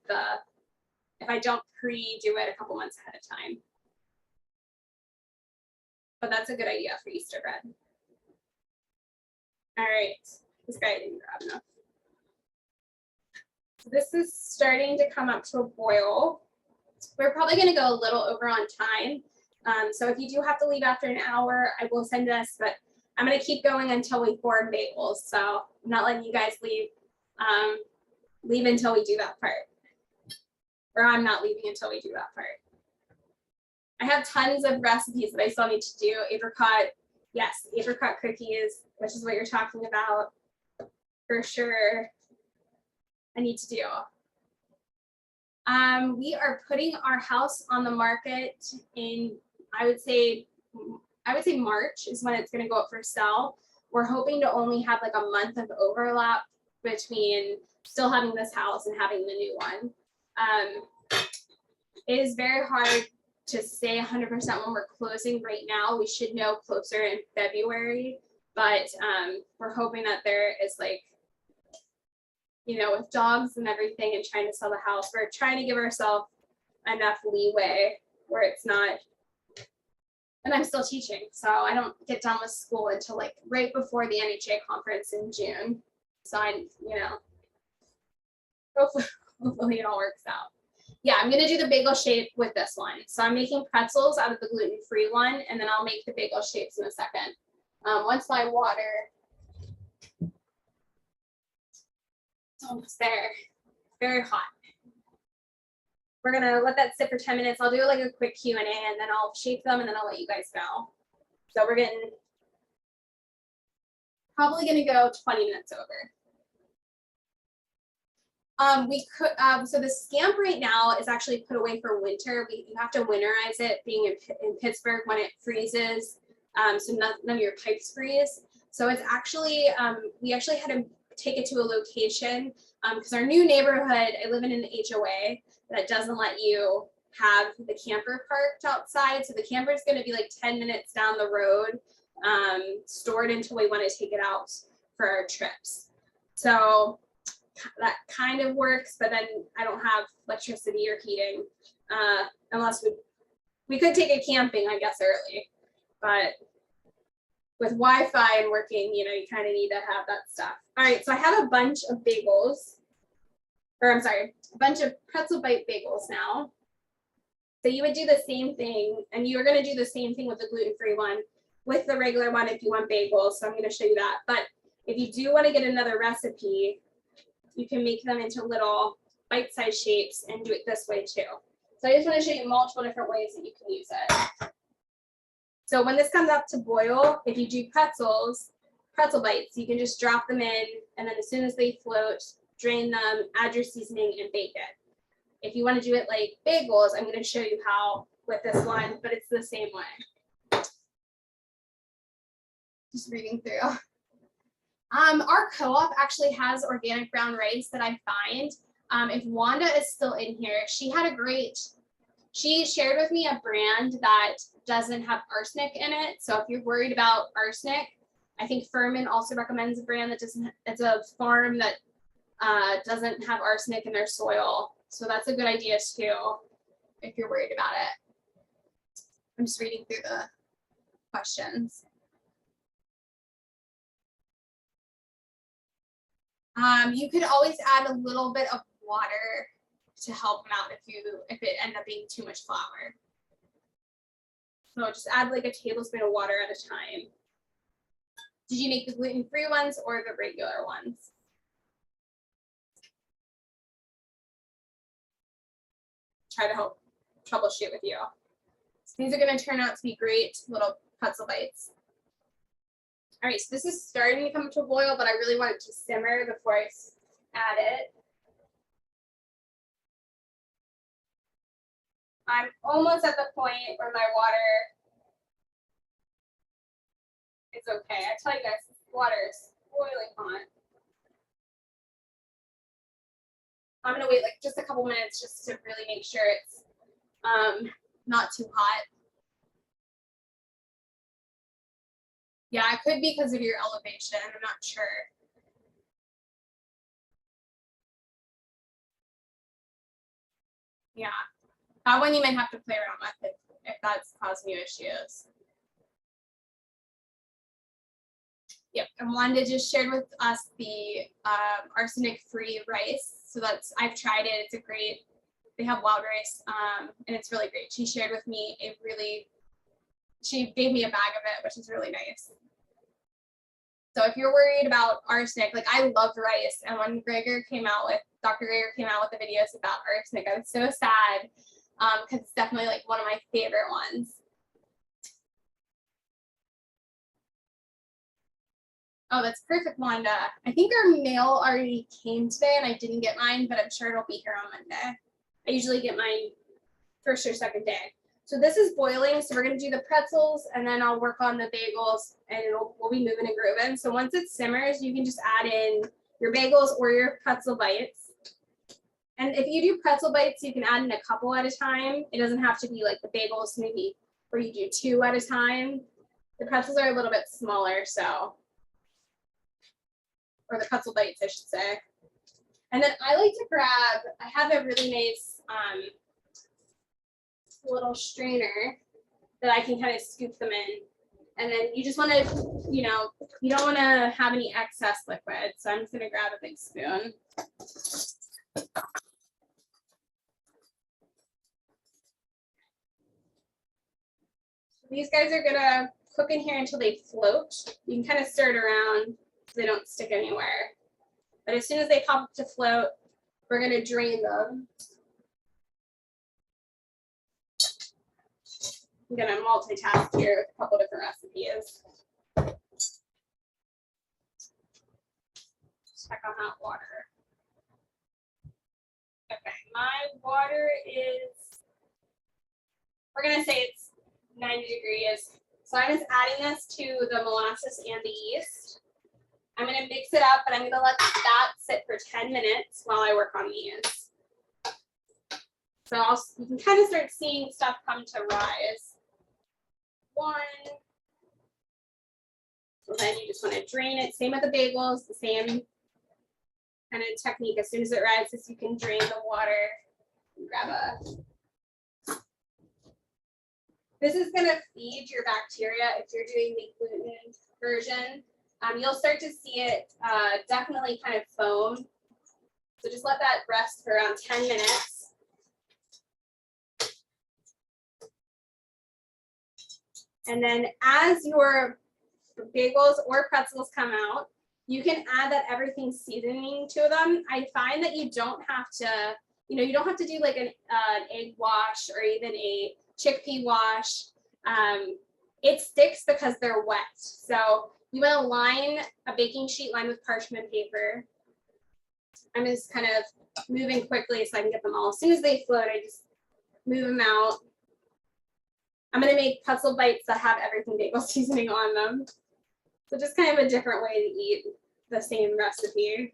B: if I don't pre-do it a couple months ahead of time. But that's a good idea for Easter bread. All right, this guy didn't grab enough. So this is starting to come up to a boil. We're probably going to go a little over on time. So if you do have to leave after an hour, I will send this, but I'm going to keep going until we form bagels. So I'm not letting you guys leave until we do that part. Or I'm not leaving until we do that part. I have tons of recipes that I still need to do. Apricot, yes, apricot cookies, which is what you're talking about for sure. I need to do. We are putting our house on the market in, I would say March is when it's going to go up for sale. We're hoping to only have like a month of overlap between still having this house and having the new one. It is very hard to say 100% when we're closing right now. We should know closer in February, but we're hoping that there is like, you know, with dogs and everything and trying to sell the house, we're trying to give ourselves enough leeway where it's not, and I'm still teaching, so I don't get done with school until like right before the NHA conference in June. So I, you know, hopefully it all works out. Yeah, I'm gonna do the bagel shape with this one. So I'm making pretzels out of the gluten-free one, and then I'll make the bagel shapes in a second. Once my water is almost there, very hot. We're gonna let that sit for 10 minutes. I'll do like a quick Q&A and then I'll shape them and then I'll let you guys know. So we're getting, probably gonna go 20 minutes over. So the scamp right now is actually put away for winter. You have to winterize it being in Pittsburgh when it freezes. So none of your pipes freeze. So it's actually, we actually had to take it to a location because our new neighborhood, I live in an HOA that doesn't let you have the camper parked outside. So the camper is going to be like 10 minutes down the road, stored until we want to take it out for our trips. So that kind of works, but then I don't have electricity or heating unless we could take it camping, I guess, early. But with Wi-Fi and working, you know, you kind of need to have that stuff. All right, so I have a bunch of bagels, or I'm sorry, a bunch of pretzel bite bagels now. So you would do the same thing, and you are going to do the same thing with the gluten-free one, with the regular one if you want bagels. So I'm going to show you that. But if you do want to get another recipe, you can make them into little bite-sized shapes and do it this way too. So I just want to show you multiple different ways that you can use it. So when this comes up to boil, if you do pretzel bites, you can just drop them in, and then as soon as they float, drain them, add your seasoning, and bake it. If you want to do it like bagels, I'm going to show you how with this one, but it's the same way. Just reading through. Our co-op actually has organic brown rice that I find. If Wanda is still in here, she shared with me a brand that doesn't have arsenic in it. So if you're worried about arsenic, I think Furman also recommends a brand that doesn't, it's a farm that doesn't have arsenic in their soil. So that's a good idea too, if you're worried about it. I'm just reading through the questions. You could always add a little bit of water to help them out if it ended up being too much flour. So just add like a tablespoon of water at a time. Did you make the gluten-free ones or the regular ones? Try to help troubleshoot with you. So these are going to turn out to be great little pretzel bites. All right, so this is starting to come to a boil, but I really want it to simmer before I add it. I'm almost at the point where my water is okay. I tell you guys, this water is boiling hot. I'm gonna wait like just a couple minutes just to really make sure it's not too hot. Yeah, it could be because of your elevation. I'm not sure. Yeah, that one you might have to play around with if that's causing you issues. Yep, and Wanda just shared with us the arsenic-free rice. So I've tried it. It's a great. They have wild rice, and it's really great. She shared with me she gave me a bag of it, which is really nice. So if you're worried about arsenic, like I love rice, and when Dr. Greger came out with the videos about arsenic, I was so sad because it's definitely like one of my favorite ones. Oh, that's perfect, Wanda. I think our mail already came today and I didn't get mine, but I'm sure it'll be here on Monday. I usually get mine first or second day. So this is boiling, so we're gonna do the pretzels and then I'll work on the bagels and we'll be moving and grooving. So once it simmers, you can just add in your bagels or your pretzel bites. And if you do pretzel bites, you can add in a couple at a time. It doesn't have to be like the bagels, maybe where you do 2 at a time. The pretzels are a little bit smaller, so. Or the pretzel bites, I should say. And then I like to grab, I have a really nice little strainer that I can kind of scoop them in. And then you just want to, you don't want to have any excess liquid. So I'm just going to grab a big spoon. These guys are gonna cook in here until they float. You can kind of stir it around so they don't stick anywhere. But as soon as they pop up to float, we're gonna drain them. I'm gonna multitask here with a couple different recipes. Check on hot water. Okay, my water is, we're gonna say it's 90 degrees. So I'm just adding this to the molasses and the yeast. I'm gonna mix it up, but I'm gonna let that sit for 10 minutes while I work on these. So you can kind of start seeing stuff come to rise. One. So then you just want to drain it. Same with the bagels, the same kind of technique. As soon as it rises, you can drain the water and grab a. This is going to feed your bacteria if you're doing the gluten version. You'll start to see it definitely kind of foam. So just let that rest for around 10 minutes. And then as your bagels or pretzels come out, you can add that everything seasoning to them. I find that you don't have to, you don't have to do like an egg wash or even a chickpea wash. It sticks because they're wet. So you want to line a baking sheet lined with parchment paper. I'm just kind of moving quickly so I can get them all. As soon as they float, I just move them out. I'm going to make pretzel bites that have everything bagel seasoning on them. So just kind of a different way to eat the same recipe.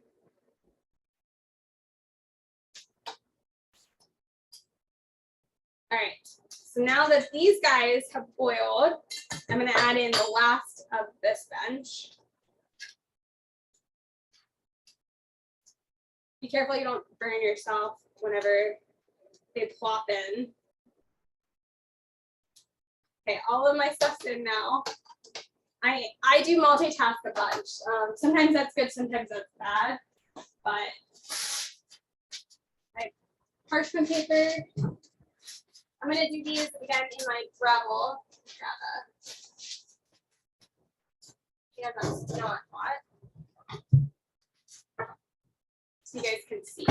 B: All right, so now that these guys have boiled, I'm going to add in the last of this bench. Be careful you don't burn yourself whenever they plop in. Okay, all of my stuff's in now. I do multitask a bunch. Sometimes that's good, sometimes that's bad. But I parchment paper. I'm gonna do these again in my Dremel. Yeah, that's not hot. So you guys can see.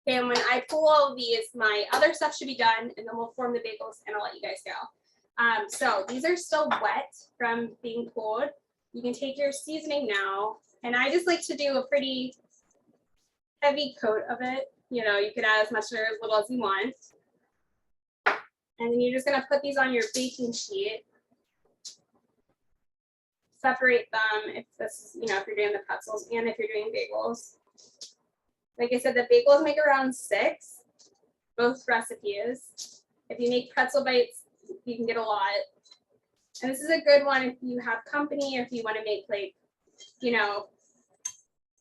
B: Okay, and when I pull all of these, my other stuff should be done, and then we'll form the bagels, and I'll let you guys go. So these are still wet from being pulled. You can take your seasoning now, and I just like to do a pretty heavy coat of it. You could add as much or as little as you want. And then you're just gonna put these on your baking sheet. Separate them if this is, if you're doing the pretzels and if you're doing bagels. Like I said, the bagels make around 6, both recipes. If you make pretzel bites, you can get a lot. And this is a good one if you have company or if you want to make like, a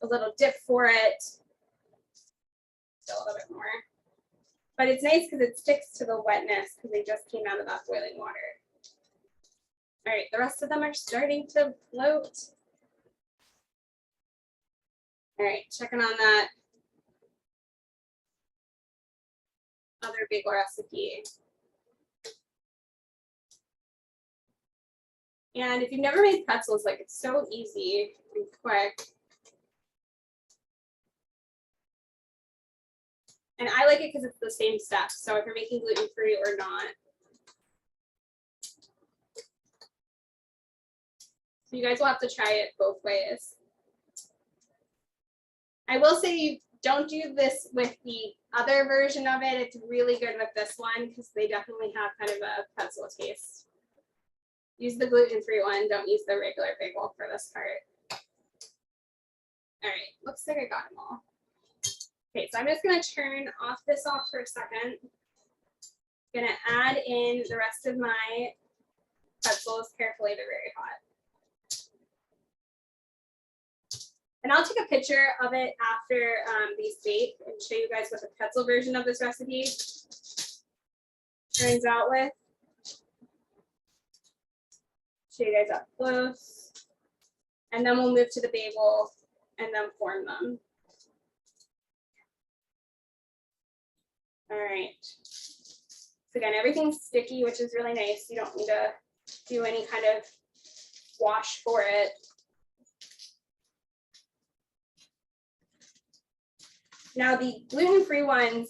B: little dip for it. Still a little bit more. But it's nice because it sticks to the wetness because they just came out of that boiling water. All right, the rest of them are starting to float. All right, checking on that other bagel recipe. And if you've never made pretzels, like it's so easy and quick. And I like it because it's the same steps. So if you're making gluten-free or not. So you guys will have to try it both ways. I will say you don't do this with the other version of it. It's really good with this one because they definitely have kind of a pretzel taste. Use the gluten-free one. Don't use the regular bagel for this part. All right, looks like I got them all. Okay, so I'm just gonna turn this off for a second. Gonna add in the rest of my pretzels carefully. They're very hot. And I'll take a picture of it after these bake and show you guys what the pretzel version of this recipe turns out with. Show you guys up close. And then we'll move to the bagel and then form them. All right. So again, everything's sticky, which is really nice. You don't need to do any kind of wash for it. Now the gluten-free ones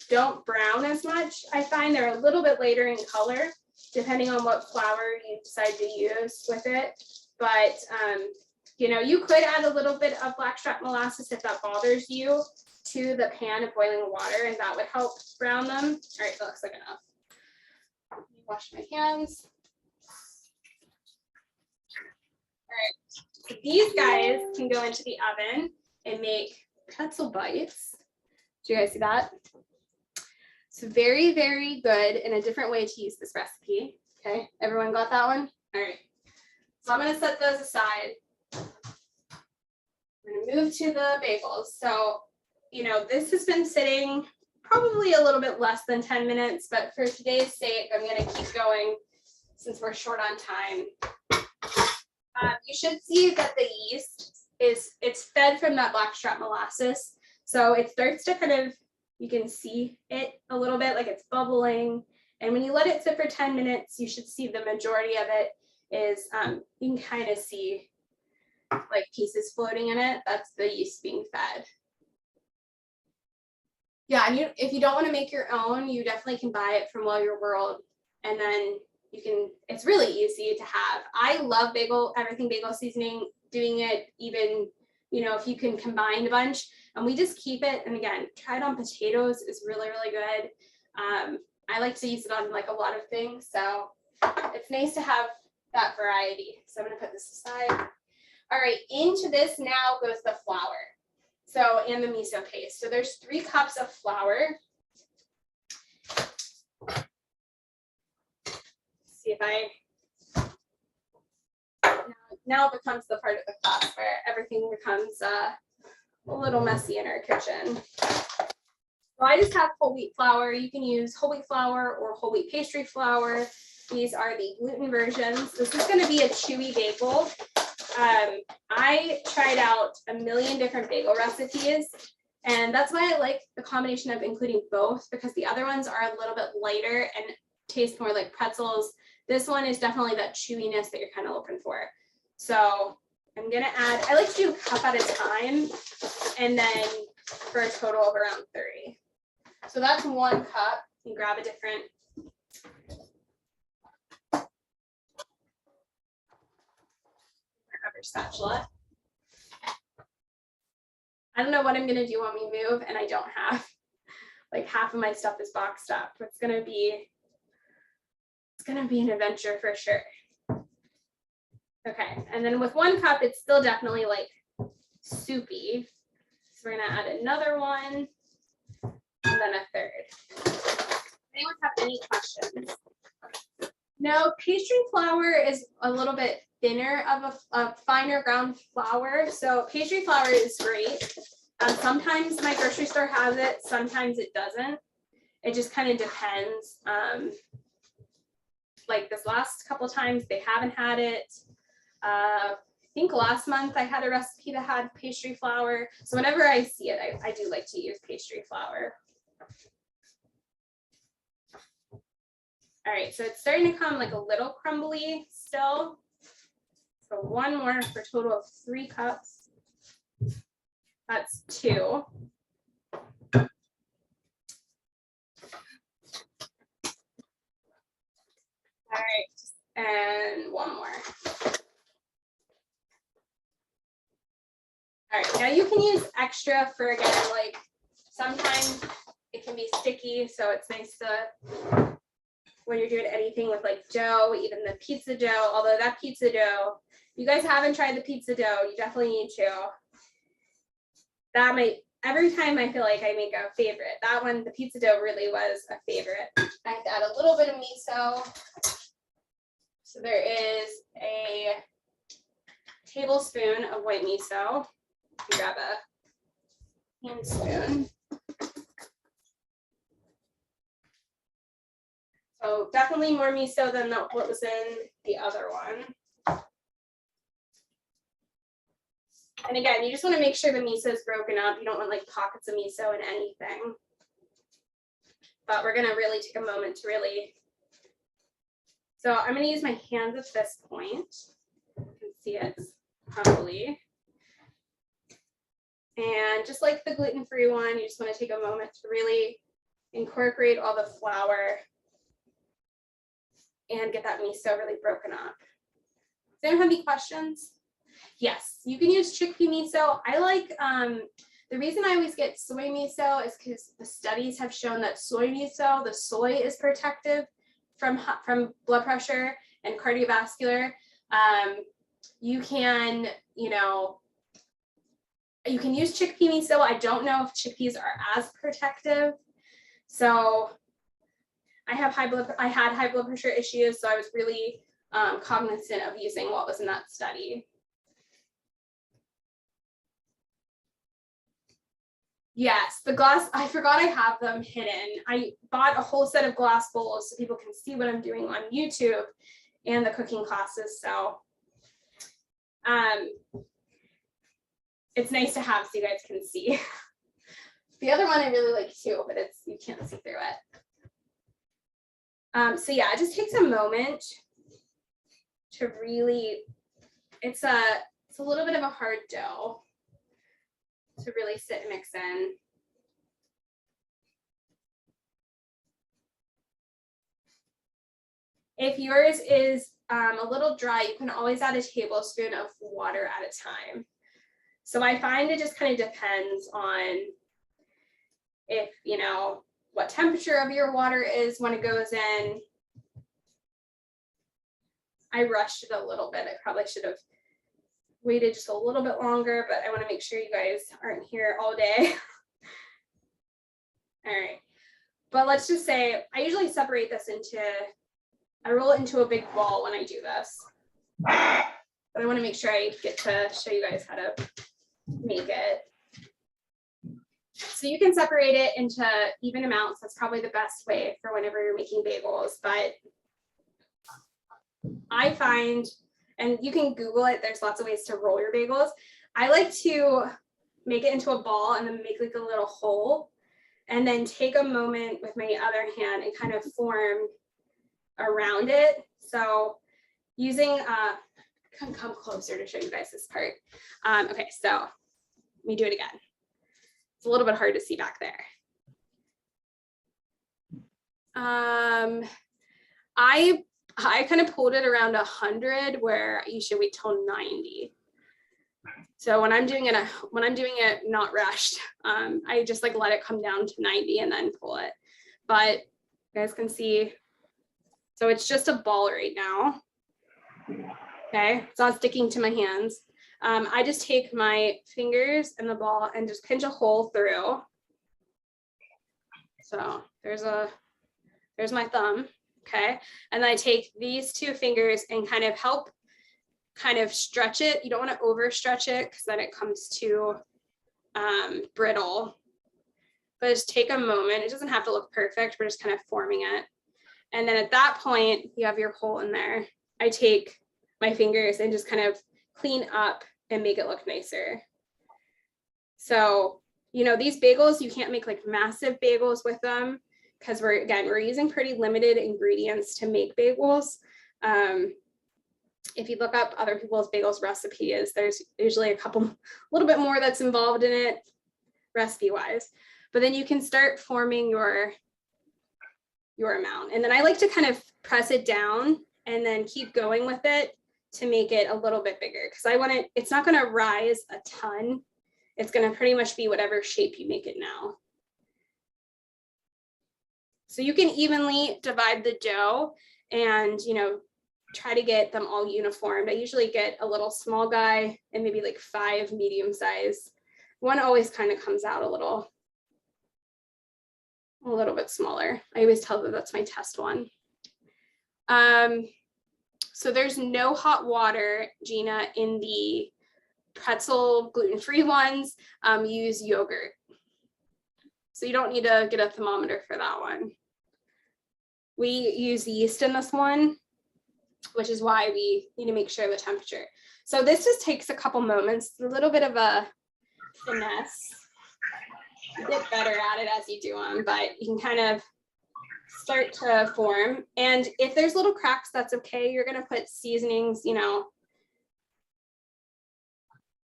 B: don't brown as much. I find they're a little bit later in color, depending on what flour you decide to use with it. But you know, you could add a little bit of blackstrap molasses if that bothers you to the pan of boiling water, and that would help brown them. All right, that looks like enough. Let me wash my hands. All right, so these guys can go into the oven and make pretzel bites. Do you guys see that? So very, very good and a different way to use this recipe. Okay, everyone got that one? All right, so I'm gonna set those aside. I'm gonna move to the bagels. So, you know, this has been sitting probably a little bit less than 10 minutes, but for today's sake, I'm gonna keep going since we're short on time. You should see that the yeast it's fed from that blackstrap molasses. So it starts to kind of, you can see it a little bit like it's bubbling. And when you let it sit for 10 minutes, you should see the majority of it is, you can kind of see like pieces floating in it. That's the yeast being fed. Yeah, and if you don't want to make your own, you definitely can buy it from Well Your World, and then you can, it's really easy to have. I love everything bagel seasoning, doing it even, you know, if you can combine a bunch, and we just keep it. And again, try it on potatoes is really, really good. I like to use it on like a lot of things. So it's nice to have that variety. So I'm gonna put this aside. All right, into this now goes the flour. So, and the miso paste. So there's 3 cups of flour. See if now it becomes the part of the class where everything becomes a little messy in our kitchen. So I just have whole wheat flour. You can use whole wheat flour or whole wheat pastry flour. These are the gluten versions. This is going to be a chewy bagel. I tried out a million different bagel recipes, and that's why I like the combination of including both, because the other ones are a little bit lighter and taste more like pretzels. This one is definitely that chewiness that you're kind of looking for. So I'm gonna add, I like to do a cup at a time, and then for a total of around 30. So that's 1 cup. You grab a different rubber spatula. I don't know what I'm gonna do when we move and I don't have, like, half of my stuff is boxed up. It's gonna be an adventure for sure. Okay, and then with 1 cup, it's still definitely like soupy. So we're gonna add another one and then a third. Anyone have any questions? No, pastry flour is a little bit thinner of a finer ground flour. So pastry flour is great. Sometimes my grocery store has it, sometimes it doesn't. It just kind of depends. Like this last couple of times they haven't had it. I think last month I had a recipe that had pastry flour. So whenever I see it, I do like to use pastry flour. All right, so it's starting to come like a little crumbly still. So 1 more for a total of 3 cups. That's 2. All right, and 1 more. All right, now you can use extra for, again, like sometimes it can be sticky, so it's nice to, when you're doing anything with like dough, even the pizza dough, although that pizza dough, if you guys haven't tried the pizza dough, you definitely need to. That might, every time I feel like I make a favorite, that one, the pizza dough really was a favorite. I have to add a little bit of miso. So there is a tablespoon of white miso. You grab a hand spoon. So definitely more miso than what was in the other one. And again, you just want to make sure the miso is broken up. You don't want like pockets of miso in anything. but we're gonna really take a moment to really, so I'm gonna use my hands at this point. You can see it probably. And just like the gluten-free one, you just wanna take a moment to really incorporate all the flour and get that miso really broken up. Does anyone have any questions? Yes, you can use chickpea miso. I like, the reason I always get soy miso is because the studies have shown that soy miso, the soy is protective from blood pressure and cardiovascular. You can, you can use chickpea miso. I don't know if chickpeas are as protective. So I had high blood pressure issues, so I was really cognizant of using what was in that study. Yes, the glass, I forgot I have them hidden. I bought a whole set of glass bowls so people can see what I'm doing on YouTube and the cooking classes. So it's nice to have so you guys can see. The other one I really like too, but you can't see through it. So yeah, it just takes a moment to really, it's a little bit of a hard dough to really sit and mix in. If yours is a little dry, you can always add a tablespoon of water at a time. So I find it just kind of depends on if, what temperature of your water is when it goes in. I rushed it a little bit. I probably should have waited just a little bit longer, but I want to make sure you guys aren't here all day. All right, but let's just say I usually separate this I roll it into a big ball when I do this, but I want to make sure I get to show you guys how to make it. So you can separate it into even amounts. That's probably the best way for whenever you're making bagels, but I find, and you can Google it, there's lots of ways to roll your bagels. I like to make it into a ball and then make like a little hole and then take a moment with my other hand and kind of form around it. So using, I can come closer to show you guys this part. Okay, so let me do it again. It's a little bit hard to see back there. I kind of pulled it around 100 where you should wait till 90. So when I'm doing it not rushed, I just like let it come down to 90 and then pull it. But you guys can see, so it's just a ball right now. Okay, it's not sticking to my hands. I just take my fingers and the ball and just pinch a hole through. So there's my thumb. Okay, and then I take these two fingers and kind of stretch it. You don't want to overstretch it because then it comes too brittle. But just take a moment. It doesn't have to look perfect. We're just kind of forming it. And then at that point, you have your hole in there. I take my fingers and just kind of clean up and make it look nicer. So, these bagels, you can't make like massive bagels with them, because we're using pretty limited ingredients to make bagels. If you look up other people's bagels recipes, there's usually a little bit more that's involved in it recipe wise, but then you can start forming your amount. And then I like to kind of press it down and then keep going with it to make it a little bit bigger, because it's not going to rise a ton. It's going to pretty much be whatever shape you make it now. So you can evenly divide the dough and, try to get them all uniformed. I usually get a little small guy and maybe like 5 medium size. One always kind of comes out a little bit smaller. I always tell them that's my test one. So there's no hot water, Gina, in the pretzel gluten-free ones. Use yogurt. So you don't need to get a thermometer for that one. We use yeast in this one, which is why we need to make sure the temperature. So this just takes a couple moments, a little bit of a finesse. You get better at it as you do them, but you can kind of start to form. And if there's little cracks, that's okay. You're gonna put seasonings, you know,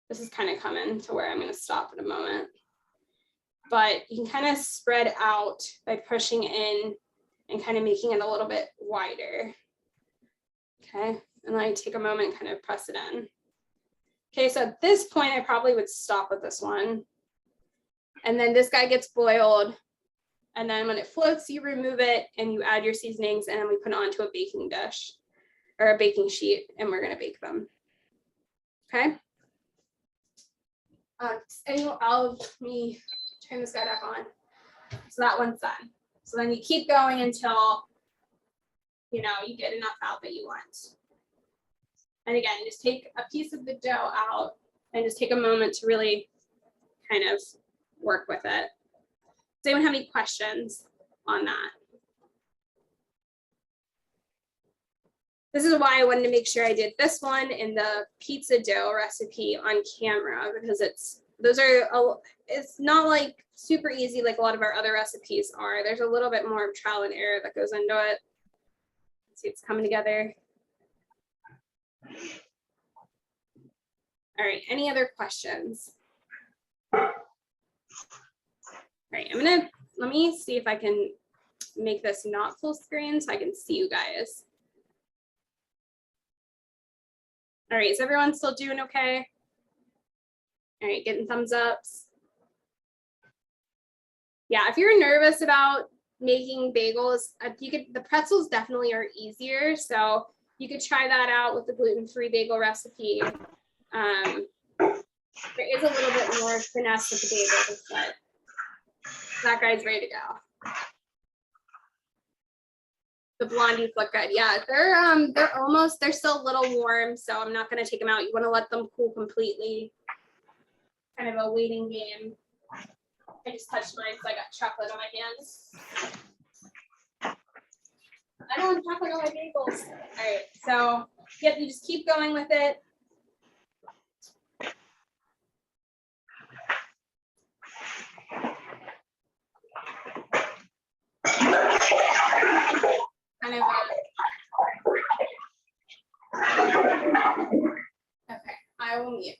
B: this is kind of coming to where I'm gonna stop in a moment. But you can kind of spread out by pushing in and kind of making it a little bit wider. Okay, and then I take a moment and kind of press it in. Okay, so at this point, I probably would stop with this one. And then this guy gets boiled. And then when it floats, you remove it and you add your seasonings, and then we put it onto a baking dish or a baking sheet, and we're gonna bake them. Okay. Let me turn this guy back on. So that one's done. So then you keep going until, you know, you get enough out that you want. And again, just take a piece of the dough out and just take a moment to really kind of work with it. Does anyone have any questions on that? This is why I wanted to make sure I did this one in the pizza dough recipe on camera, because it's not like super easy like a lot of our other recipes are. There's a little bit more of trial and error that goes into it. Let's see, it's coming together. All right, any other questions? All right, let me see if I can make this not full screen so I can see you guys. All right, is everyone still doing okay? All right, getting thumbs ups. Yeah, if you're nervous about making bagels, the pretzels definitely are easier. So you could try that out with the gluten-free bagel recipe. There is a little bit more finesse with the bagels, but that guy's ready to go. The blondies look good. Yeah, they're still a little warm, so I'm not gonna take them out. You wanna let them cool completely. Kind of a waiting game. I just touched mine, so I got chocolate on my hands. I don't want chocolate on my bagels. All right, so yep, you just keep going with it. Kind of okay, I will mute.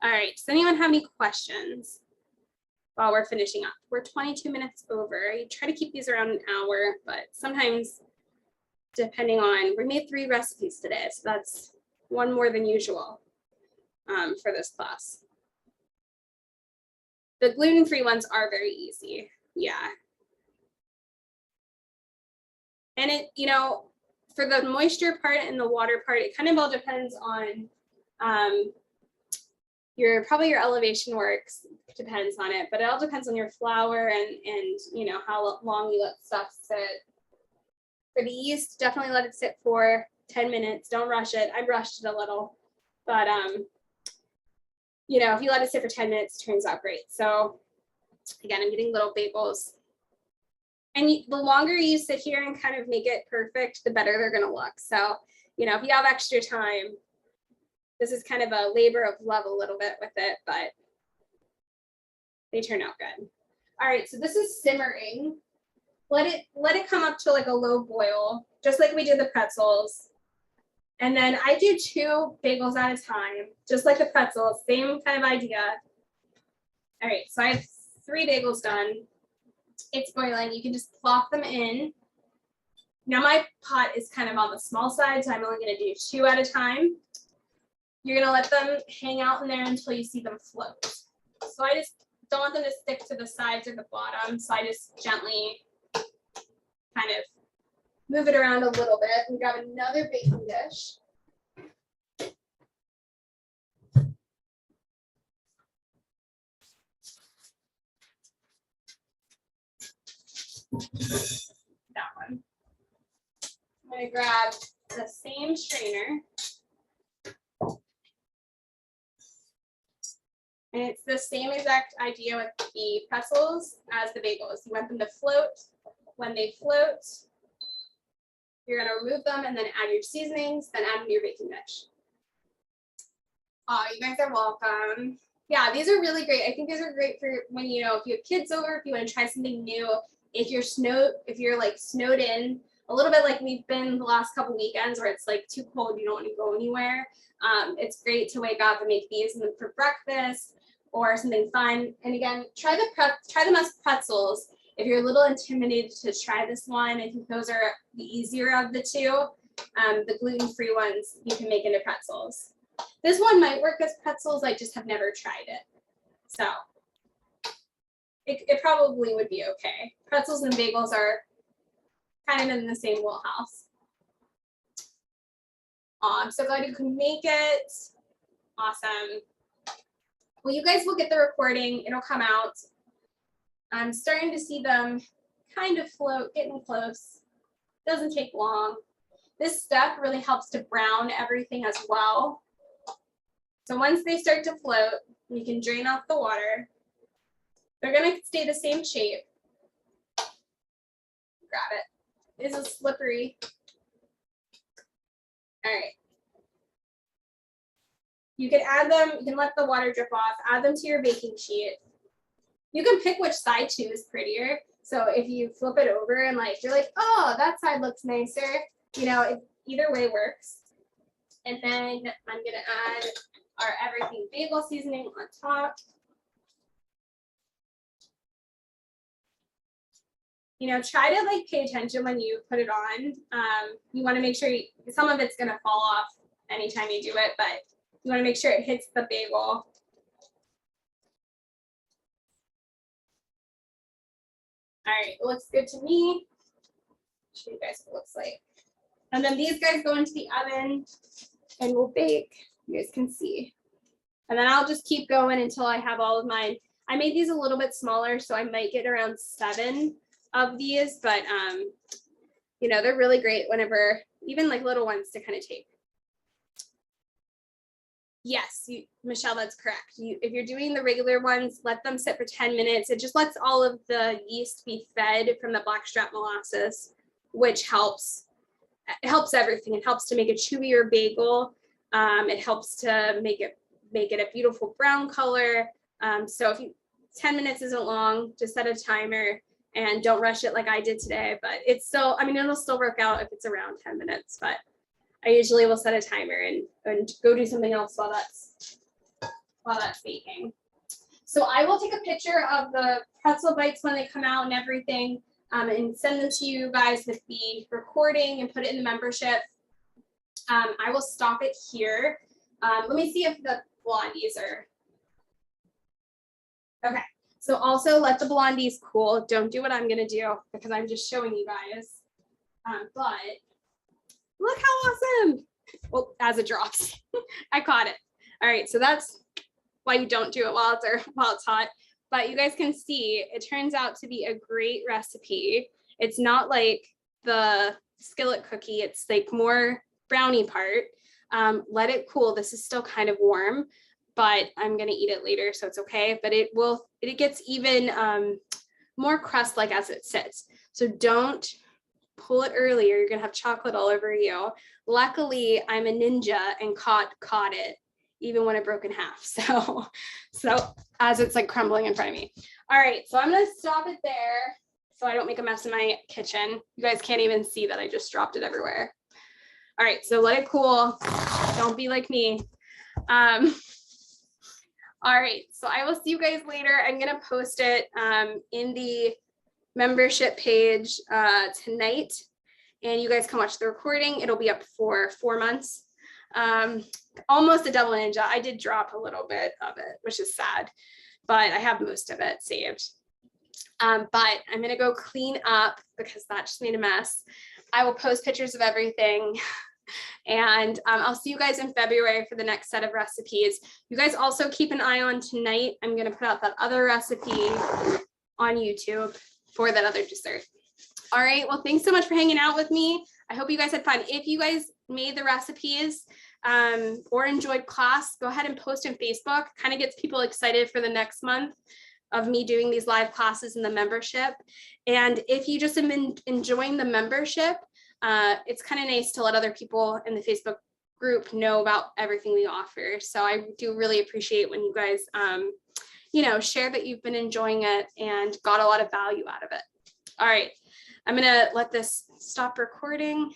B: All right, does anyone have any questions while we're finishing up? We're 22 minutes over. I try to keep these around an hour, but sometimes depending on, we made 3 recipes today, so that's one more than usual for this class. The gluten-free ones are very easy, yeah. And it, you know, for the moisture part and the water part, it kind of all depends on probably your elevation works, depends on it, but it all depends on your flour and you know, how long you let stuff sit. For the yeast, definitely let it sit for 10 minutes. Don't rush it. I rushed it a little, but you know, if you let it sit for 10 minutes, it turns out great. So again, I'm getting little bagels. And the longer you sit here and kind of make it perfect, the better they're gonna look. So, you know, if you have extra time, this is kind of a labor of love a little bit with it, but they turn out good. All right, so this is simmering. Let it come up to like a low boil, just like we did the pretzels. And then I do 2 bagels at a time, just like the pretzels, same kind of idea. All right, so I have 3 bagels done. It's boiling. You can just plop them in. Now my pot is kind of on the small side, so I'm only going to do 2 at a time. You're going to let them hang out in there until you see them float. So I just don't want them to stick to the sides or the bottom, so I just gently kind of move it around a little bit and grab another baking dish. That one. I'm going to grab the same strainer. And it's the same exact idea with the pretzels as the bagels. You want them to float. When they float, you're going to remove them and then add your seasonings, then add them to your baking dish. Oh, you guys are welcome. Yeah, these are really great. I think these are great for when, you know, if you have kids over, if you want to try something new, if you're like snowed in a little bit like we've been the last couple weekends where it's like too cold, you don't want to go anywhere. It's great to wake up and make these for breakfast or something fun. And again, try them as pretzels. If you're a little intimidated to try this one, I think those are the easier of the two. The gluten-free ones you can make into pretzels. This one might work as pretzels, I just have never tried it. So it probably would be okay. Pretzels and bagels are kind of in the same wheelhouse. I'm so glad you can make it. Awesome. Well, you guys will get the recording. It'll come out. I'm starting to see them kind of float, getting close. Doesn't take long. This step really helps to brown everything as well. So once they start to float, you can drain off the water. They're gonna stay the same shape. Grab it. This is slippery. All right. You can add them, you can let the water drip off, add them to your baking sheet. You can pick which side too is prettier. So if you flip it over and like, you're like, oh, that side looks nicer. You know, either way works. And then I'm gonna add our everything bagel seasoning on top. You know, try to like pay attention when you put it on. You want to make sure some of it's gonna fall off anytime you do it, but you want to make sure it hits the bagel. All right, it looks good to me. Show you guys what it looks like. And then these guys go into the oven and we'll bake. You guys can see. And then I'll just keep going until I have all of mine. I made these a little bit smaller, so I might get around 7 of these, but you know, they're really great whenever, even like little ones to kind of take. Yes, Michelle, that's correct. If you're doing the regular ones, let them sit for 10 minutes. It just lets all of the yeast be fed from the blackstrap molasses, which helps. It helps everything. It helps to make a chewier bagel. It helps to make it a beautiful brown color. So if 10 minutes isn't long, just set a timer and don't rush it like I did today. But it's still, I mean, it'll still work out if it's around 10 minutes. But I usually will set a timer and go do something else while that's baking. So I will take a picture of the pretzel bites when they come out and everything, and send them to you guys with the recording and put it in the membership. I will stop it here. Let me see if the blondies are. Okay, so also let the blondies cool. Don't do what I'm gonna do because I'm just showing you guys. But look how awesome. Well, as it drops, I caught it. All right, so that's why you don't do it while it's hot. But you guys can see it turns out to be a great recipe. It's not like the skillet cookie, it's like more brownie part. Let it cool. This is still kind of warm, but I'm gonna eat it later, so it's okay. But it gets even more crust-like as it sits. So don't pull it early or you're gonna have chocolate all over you. Luckily, I'm a ninja and caught it even when it broke in half. So as it's like crumbling in front of me. All right, so I'm gonna stop it there so I don't make a mess in my kitchen. You guys can't even see that I just dropped it everywhere. All right, so let it cool. Don't be like me. All right, so I will see you guys later. I'm gonna post it in the membership page tonight, and you guys can watch the recording. It'll be up for 4 months. Almost a double ninja. I did drop a little bit of it, which is sad, but I have most of it saved. But I'm gonna go clean up because that just made a mess. I will post pictures of everything. And I'll see you guys in February for the next set of recipes. You guys also keep an eye on tonight. I'm gonna put out that other recipe on YouTube for that other dessert. All right, well, thanks so much for hanging out with me. I hope you guys had fun. If you guys made the recipes or enjoyed class, go ahead and post on Facebook. Kind of gets people excited for the next month of me doing these live classes in the membership. And if you just have been enjoying the membership, it's kind of nice to let other people in the Facebook group know about everything we offer. So I do really appreciate when you guys, you know, share that you've been enjoying it and got a lot of value out of it. All right, I'm gonna let this stop recording.